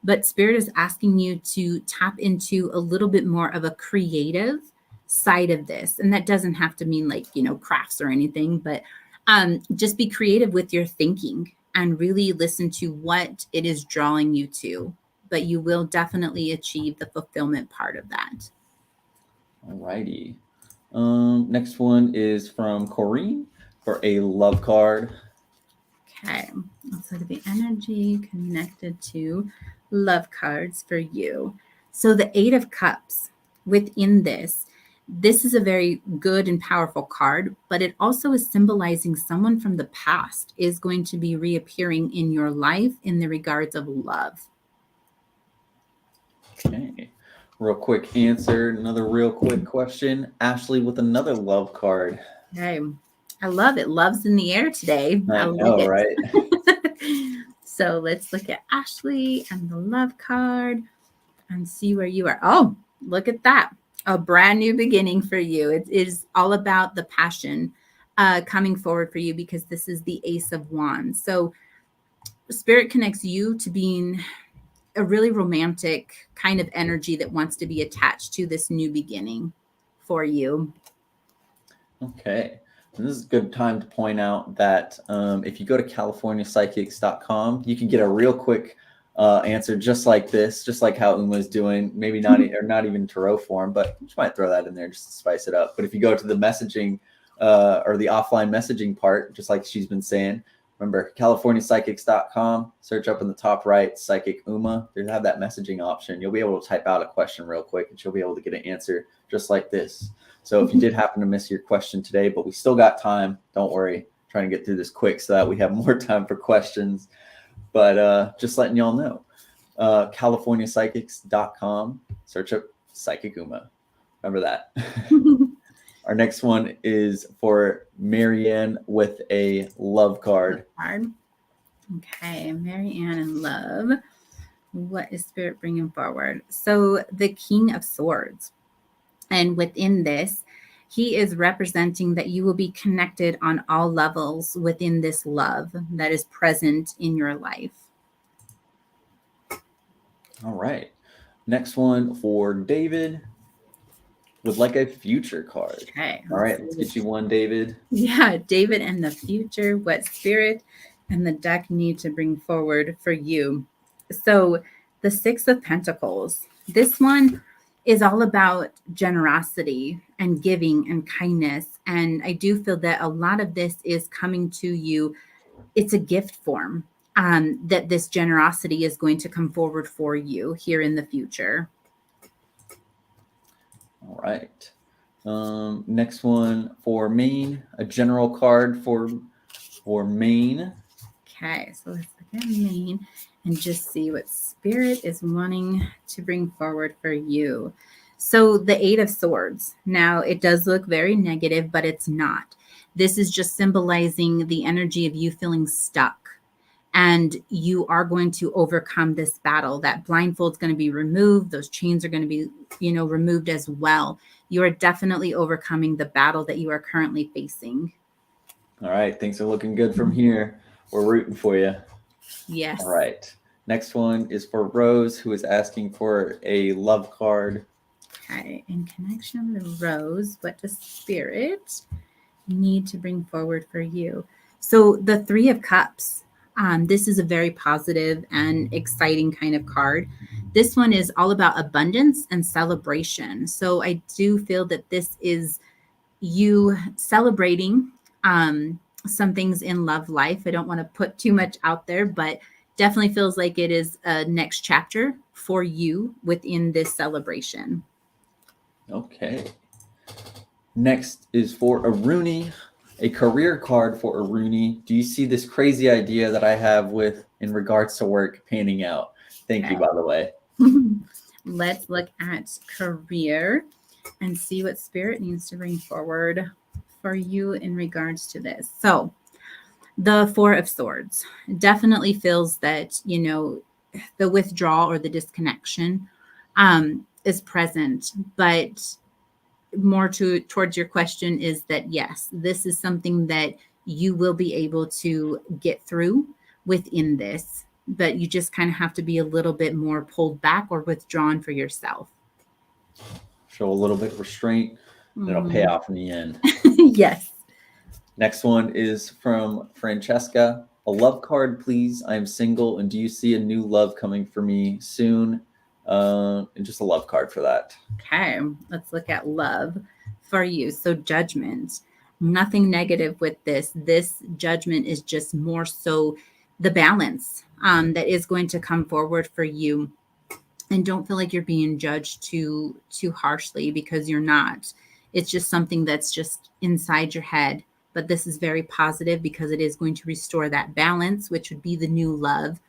Speaker 2: But spirit is asking you to tap into a little bit more of a creative side of this. And that doesn't have to mean like, crafts or anything, but just be creative with your thinking and really listen to what it is drawing you to. But you will definitely achieve the fulfillment part of that.
Speaker 1: All righty. Next one is from Corrine for a love card.
Speaker 2: Okay, let's look at the energy connected to love cards for you. So the 8 of Cups within this is a very good and powerful card, but it also is symbolizing someone from the past is going to be reappearing in your life in the regards of love.
Speaker 1: Okay. Real quick answer. Another real quick question. Ashley with another love card.
Speaker 2: Okay. I love it. Love's in the air today.
Speaker 1: I know, right?
Speaker 2: So let's look at Ashley and the love card and see where you are. Oh, look at that. A brand new beginning for you. It is all about the passion coming forward for you because this is the Ace of Wands. So Spirit connects you to being a really romantic kind of energy that wants to be attached to this new beginning for you.
Speaker 1: Okay. And this is a good time to point out that if you go to californiapsychics.com, you can get a real quick answer just like this, just like how Uma's doing. Maybe not, or not even tarot form, but you might throw that in there just to spice it up. But if you go to the messaging or the offline messaging part, just like she's been saying, remember californiapsychics.com, search up in the top right, Psychic Uma. They have that messaging option. You'll be able to type out a question real quick and she'll be able to get an answer just like this. So if you did happen to miss your question today, but we still got time, don't worry. Trying to get through this quick so that we have more time for questions. But just letting y'all know, californiapsychics.com, search up Psychic Uma. Remember that. Our next one is for Marianne with a love card.
Speaker 2: Okay, Marianne and love. What is Spirit bringing forward? So the King of Swords. And within this, he is representing that you will be connected on all levels within this love that is present in your life.
Speaker 1: All right. Next one for David with like a future card.
Speaker 2: Okay.
Speaker 1: All right, let's get you one, David.
Speaker 2: Yeah, David and the future, what Spirit and the deck need to bring forward for you. So the Six of Pentacles, this one is all about generosity and giving and kindness. And I do feel that a lot of this is coming to you. It's a gift form that this generosity is going to come forward for you here in the future.
Speaker 1: All right. Next one for Maine, a general card for Maine.
Speaker 2: Okay, so let's look at Maine and just see what Spirit is wanting to bring forward for you. So the Eight of Swords. Now, it does look very negative, but it's not. This is just symbolizing the energy of you feeling stuck. And you are going to overcome this battle. That blindfold's going to be removed. Those chains are going to be, removed as well. You are definitely overcoming the battle that you are currently facing.
Speaker 1: All right. Things are looking good from here. We're rooting for you.
Speaker 2: Yes.
Speaker 1: All right. Next one is for Rose, who is asking for a love card.
Speaker 2: Okay. In connection with Rose, what does Spirit need to bring forward for you? So the Three of Cups. This is a very positive and exciting kind of card. This one is all about abundance and celebration. So I do feel that this is you celebrating some things in love life. I don't want to put too much out there, but definitely feels like it is a next chapter for you within this celebration.
Speaker 1: Okay. Next is for Aruni, a career card for Aruni. Do you see this crazy idea that I have in regards to work panning out? Thank you, by the way.
Speaker 2: Let's look at career and see what Spirit needs to bring forward for you in regards to this. So the Four of Swords definitely feels that, the withdrawal or the disconnection is present, but more towards your question is that, yes, this is something that you will be able to get through within this, but you just kind of have to be a little bit more pulled back or withdrawn for yourself.
Speaker 1: Show a little bit of restraint, and it'll pay off in the end.
Speaker 2: Yes.
Speaker 1: Next one is from Francesca. A love card, please. I am single, and do you see a new love coming for me soon? And just a love card for that.
Speaker 2: Okay, let's look at love for you. So judgment, nothing negative with this. This judgment is just more so the balance that is going to come forward for you. And don't feel like you're being judged too harshly, because you're not. It's just something that's just inside your head. But this is very positive because it is going to restore that balance, which would be the new love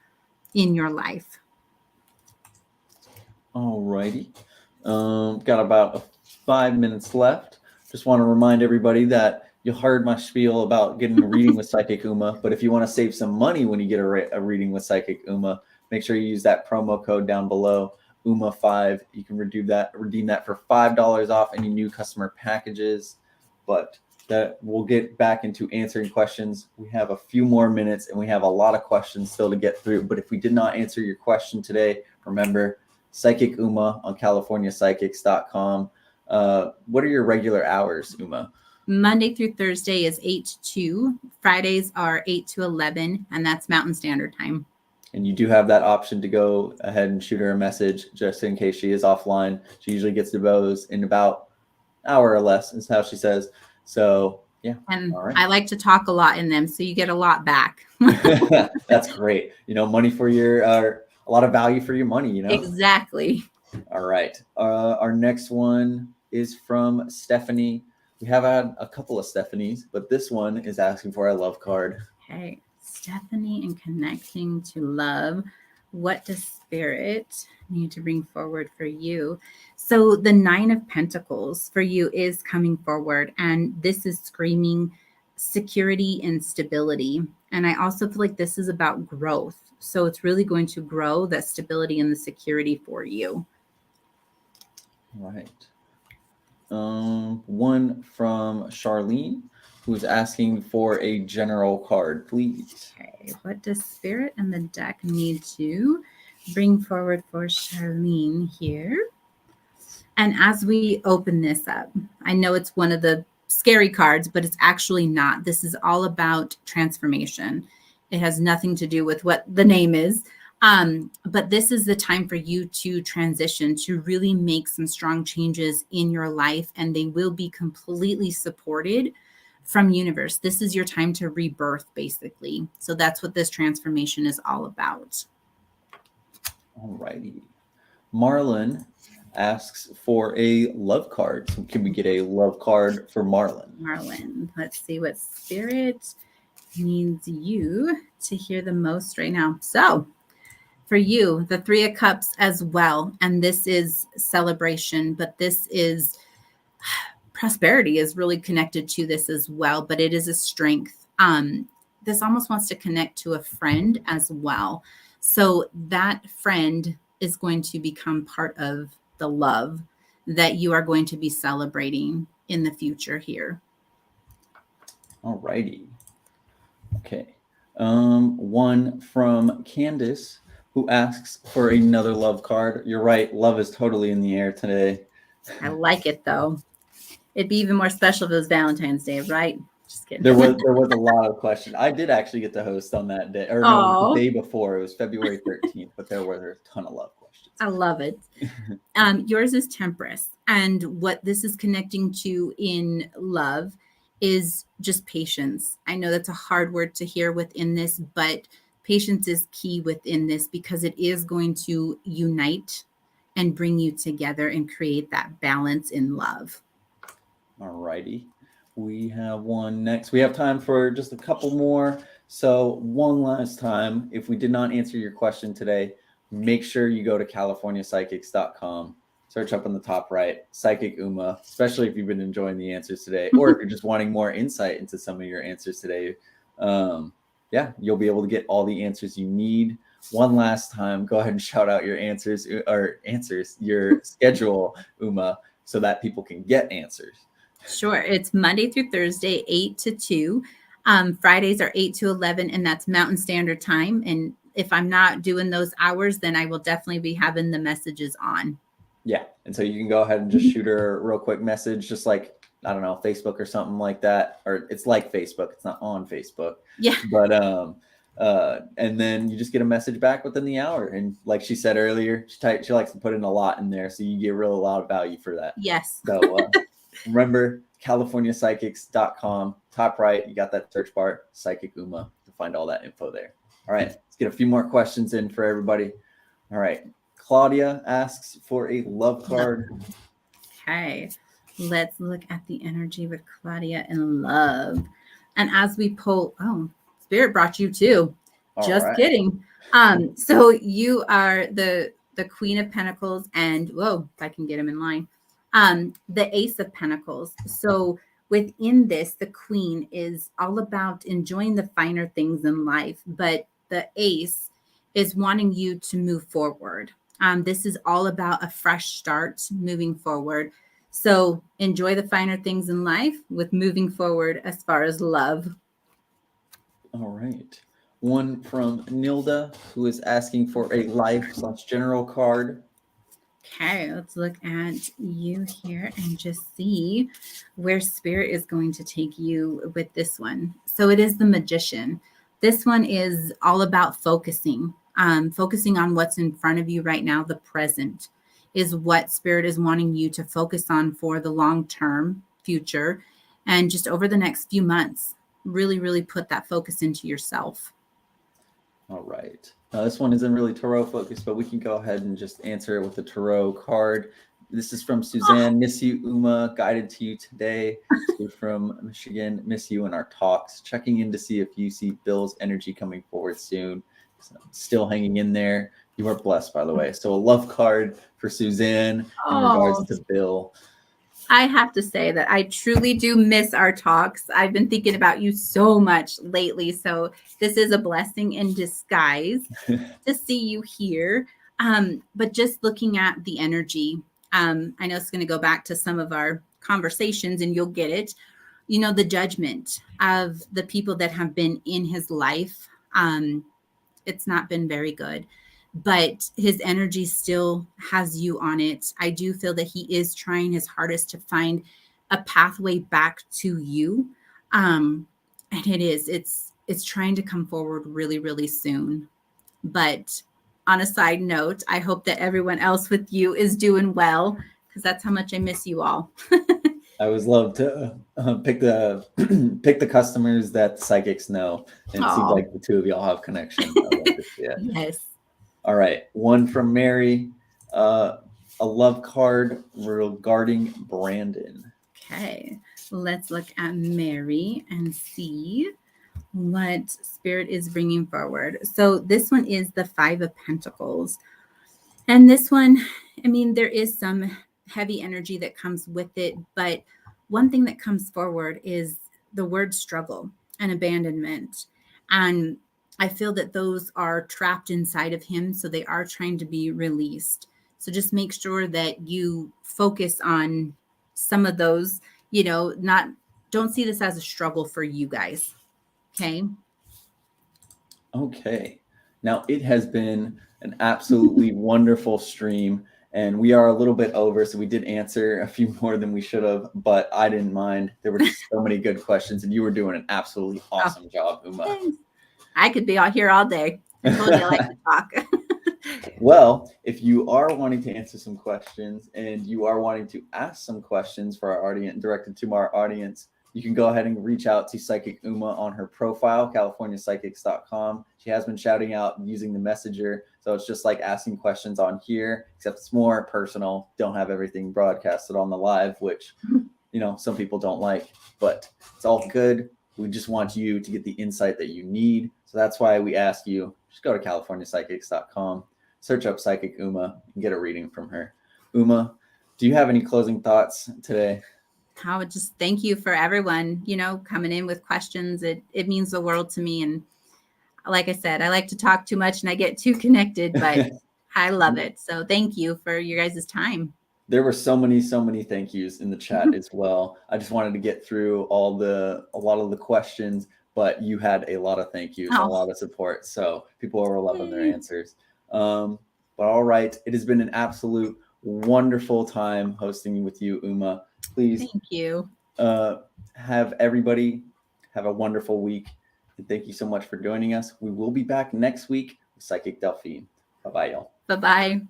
Speaker 2: in your life.
Speaker 1: All righty. Got about 5 minutes left. Just want to remind everybody that you heard my spiel about getting a reading with Psychic Uma, but if you want to save some money when you get a reading with Psychic Uma, make sure you use that promo code down below, UMA5. You can redeem that for $5 off any new customer packages. But that we'll get back into answering questions. We have a few more minutes and we have a lot of questions still to get through. But if we did not answer your question today, remember Psychic Uma on CaliforniaPsychics.com. What are your regular hours, Uma?
Speaker 2: Monday through Thursday is 8 to 2. Fridays are 8 to 11, and that's Mountain Standard Time.
Speaker 1: And you do have that option to go ahead and shoot her a message just in case she is offline. She usually gets to those in about an hour or less, is how she says. So, yeah.
Speaker 2: And
Speaker 1: all right.
Speaker 2: I like to talk a lot in them, so you get a lot back.
Speaker 1: That's great. Money for a lot of value for your money,
Speaker 2: Exactly.
Speaker 1: All right. Our next one is from Stephanie. We have had a couple of Stephanies, but this one is asking for a love card.
Speaker 2: Okay. Stephanie, and connecting to love. What does Spirit need to bring forward for you? So the 9 of Pentacles for you is coming forward, and this is screaming security and stability. And I also feel like this is about growth. So it's really going to grow that stability and the security for you.
Speaker 1: All right. One from Charlene, who's asking for a general card, please.
Speaker 2: Okay, what does Spirit and the deck need to bring forward for Charlene here? And as we open this up, I know it's one of the scary cards, but it's actually not. This is all about transformation. It has nothing to do with what the name is. But this is the time for you to transition, to really make some strong changes in your life, and they will be completely supported from universe. This is your time to rebirth, basically. So that's what this transformation is all about.
Speaker 1: All righty. Marlon asks for a love card. So can we get a love card for Marlon?
Speaker 2: Marlon, let's see what Spirit needs you to hear the most right now. So for you, the 3 of Cups as well. And this is celebration, but this is prosperity is really connected to this as well, but it is a strength. This almost wants to connect to a friend as well. So that friend is going to become part of the love that you are going to be celebrating in the future here.
Speaker 1: All righty. Okay. One from Candace, who asks for another love card. You're right. Love is totally in the air today.
Speaker 2: I like it, though. It'd be even more special if it was Valentine's Day, right? Just kidding.
Speaker 1: There was a lot of questions. I did actually get to host on that day, or no, the day before. It was February 13th, but there were a ton of love questions.
Speaker 2: I love it. Yours is Temperance. And what this is connecting to in love is just patience. I know that's a hard word to hear within this, but patience is key within this because it is going to unite and bring you together and create that balance in love.
Speaker 1: All righty. We have one next. We have time for just a couple more. So one last time, if we did not answer your question today, make sure you go to CaliforniaPsychics.com. Search up on the top right, Psychic Uma, especially if you've been enjoying the answers today, or if you're just wanting more insight into some of your answers today. You'll be able to get all the answers you need. One last time, go ahead and shout out your your schedule, Uma, so that people can get answers.
Speaker 2: Sure. It's Monday through Thursday, 8 to 2. Fridays are 8 to 11, and that's Mountain Standard Time. And if I'm not doing those hours, then I will definitely be having the messages on.
Speaker 1: Yeah. And so you can go ahead and just shoot her a real quick message, just like, I don't know, Facebook or something like that. Or it's like Facebook. It's not on Facebook.
Speaker 2: Yeah.
Speaker 1: But, and then you just get a message back within the hour. And like she said earlier, she likes to put in a lot in there. So you get a lot of value for that.
Speaker 2: Yes.
Speaker 1: So remember, CaliforniaPsychics.com, top right, you got that search bar, Psychic Uma, to find all that info there. All right. Let's get a few more questions in for everybody. All right. Claudia asks for a love card.
Speaker 2: Okay. Let's look at the energy with Claudia and love. And as we pull, Spirit brought you too. Just kidding. So you are the Queen of Pentacles, and if I can get him in line, the Ace of Pentacles. So within this, the Queen is all about enjoying the finer things in life, but the Ace is wanting you to move forward. This is all about a fresh start moving forward. So enjoy the finer things in life with moving forward as far as love.
Speaker 1: All right. One from Nilda, who is asking for a life/general card.
Speaker 2: Okay, let's look at you here and just see where spirit is going to take you with this one. So it is the Magician. This one is all about focusing, focusing on what's in front of you right now. The present is what spirit is wanting you to focus on for the long-term future and just over the next few months. Really, really put that focus into yourself.
Speaker 1: All right. This one isn't really tarot focused, but we can go ahead and just answer it with the tarot card. This is from Suzanne. Miss you, Uma. Guided to you today. So from Michigan. Miss you in our talks. Checking in to see if you see Bill's energy coming forward soon. So still hanging in there. You are blessed, by the way. So a love card for Suzanne in regards to Bill.
Speaker 2: I have to say that I truly do miss our talks. I've been thinking about you so much lately. So this is a blessing in disguise to see you here. But just looking at the energy, I know it's going to go back to some of our conversations and you'll get it. You know, the judgment of the people that have been in his life. It's not been very good, but his energy still has you on it. I do feel that he is trying his hardest to find a pathway back to you. And it's trying to come forward really, really soon. But on a side note, I hope that everyone else with you is doing well because that's how much I miss you all.
Speaker 1: I always love to pick the pick the customers that psychics know, and it seems like the two of y'all have connection.
Speaker 2: Yes.
Speaker 1: All right, one from Mary, a love card regarding Brandon.
Speaker 2: Okay, let's look at Mary and see what spirit is bringing forward. So this one is the Five of Pentacles. And this one, I mean, there is some heavy energy that comes with it, but one thing that comes forward is the word struggle and abandonment. And I feel that those are trapped inside of him, so they are trying to be released. So just make sure that you focus on some of those, don't see this as a struggle for you guys. Okay.
Speaker 1: Okay. Now it has been an absolutely wonderful stream, and we are a little bit over, so we did answer a few more than we should have, but I didn't mind. There were just so many good questions, and you were doing an absolutely awesome job, Uma.
Speaker 2: Thanks. I could be out here all day. I told you I like to talk.
Speaker 1: Well, if you are wanting to answer some questions and you are wanting to ask some questions for our audience, directed to our audience, you can go ahead and reach out to Psychic Uma on her profile, californiapsychics.com. She has been shouting out using the messenger. So it's just like asking questions on here, except it's more personal. Don't have everything broadcasted on the live, which, some people don't like, but it's all good. We just want you to get the insight that you need. So that's why we ask you, just go to californiapsychics.com, search up Psychic Uma, and get a reading from her. Uma, do you have any closing thoughts today?
Speaker 2: I would just thank you for everyone, coming in with questions. It means the world to me. And like I said, I like to talk too much and I get too connected, but I love it. So thank you for your guys' time.
Speaker 1: There were so many thank yous in the chat as well. I just wanted to get through a lot of the questions, but you had a lot of thank yous, a lot of support. So people were loving their answers. But all right, it has been an absolute wonderful time hosting with you, Uma. Please,
Speaker 2: thank you.
Speaker 1: Have everybody have a wonderful week. And thank you so much for joining us. We will be back next week with Psychic Delphine. Bye-bye, y'all.
Speaker 2: Bye-bye.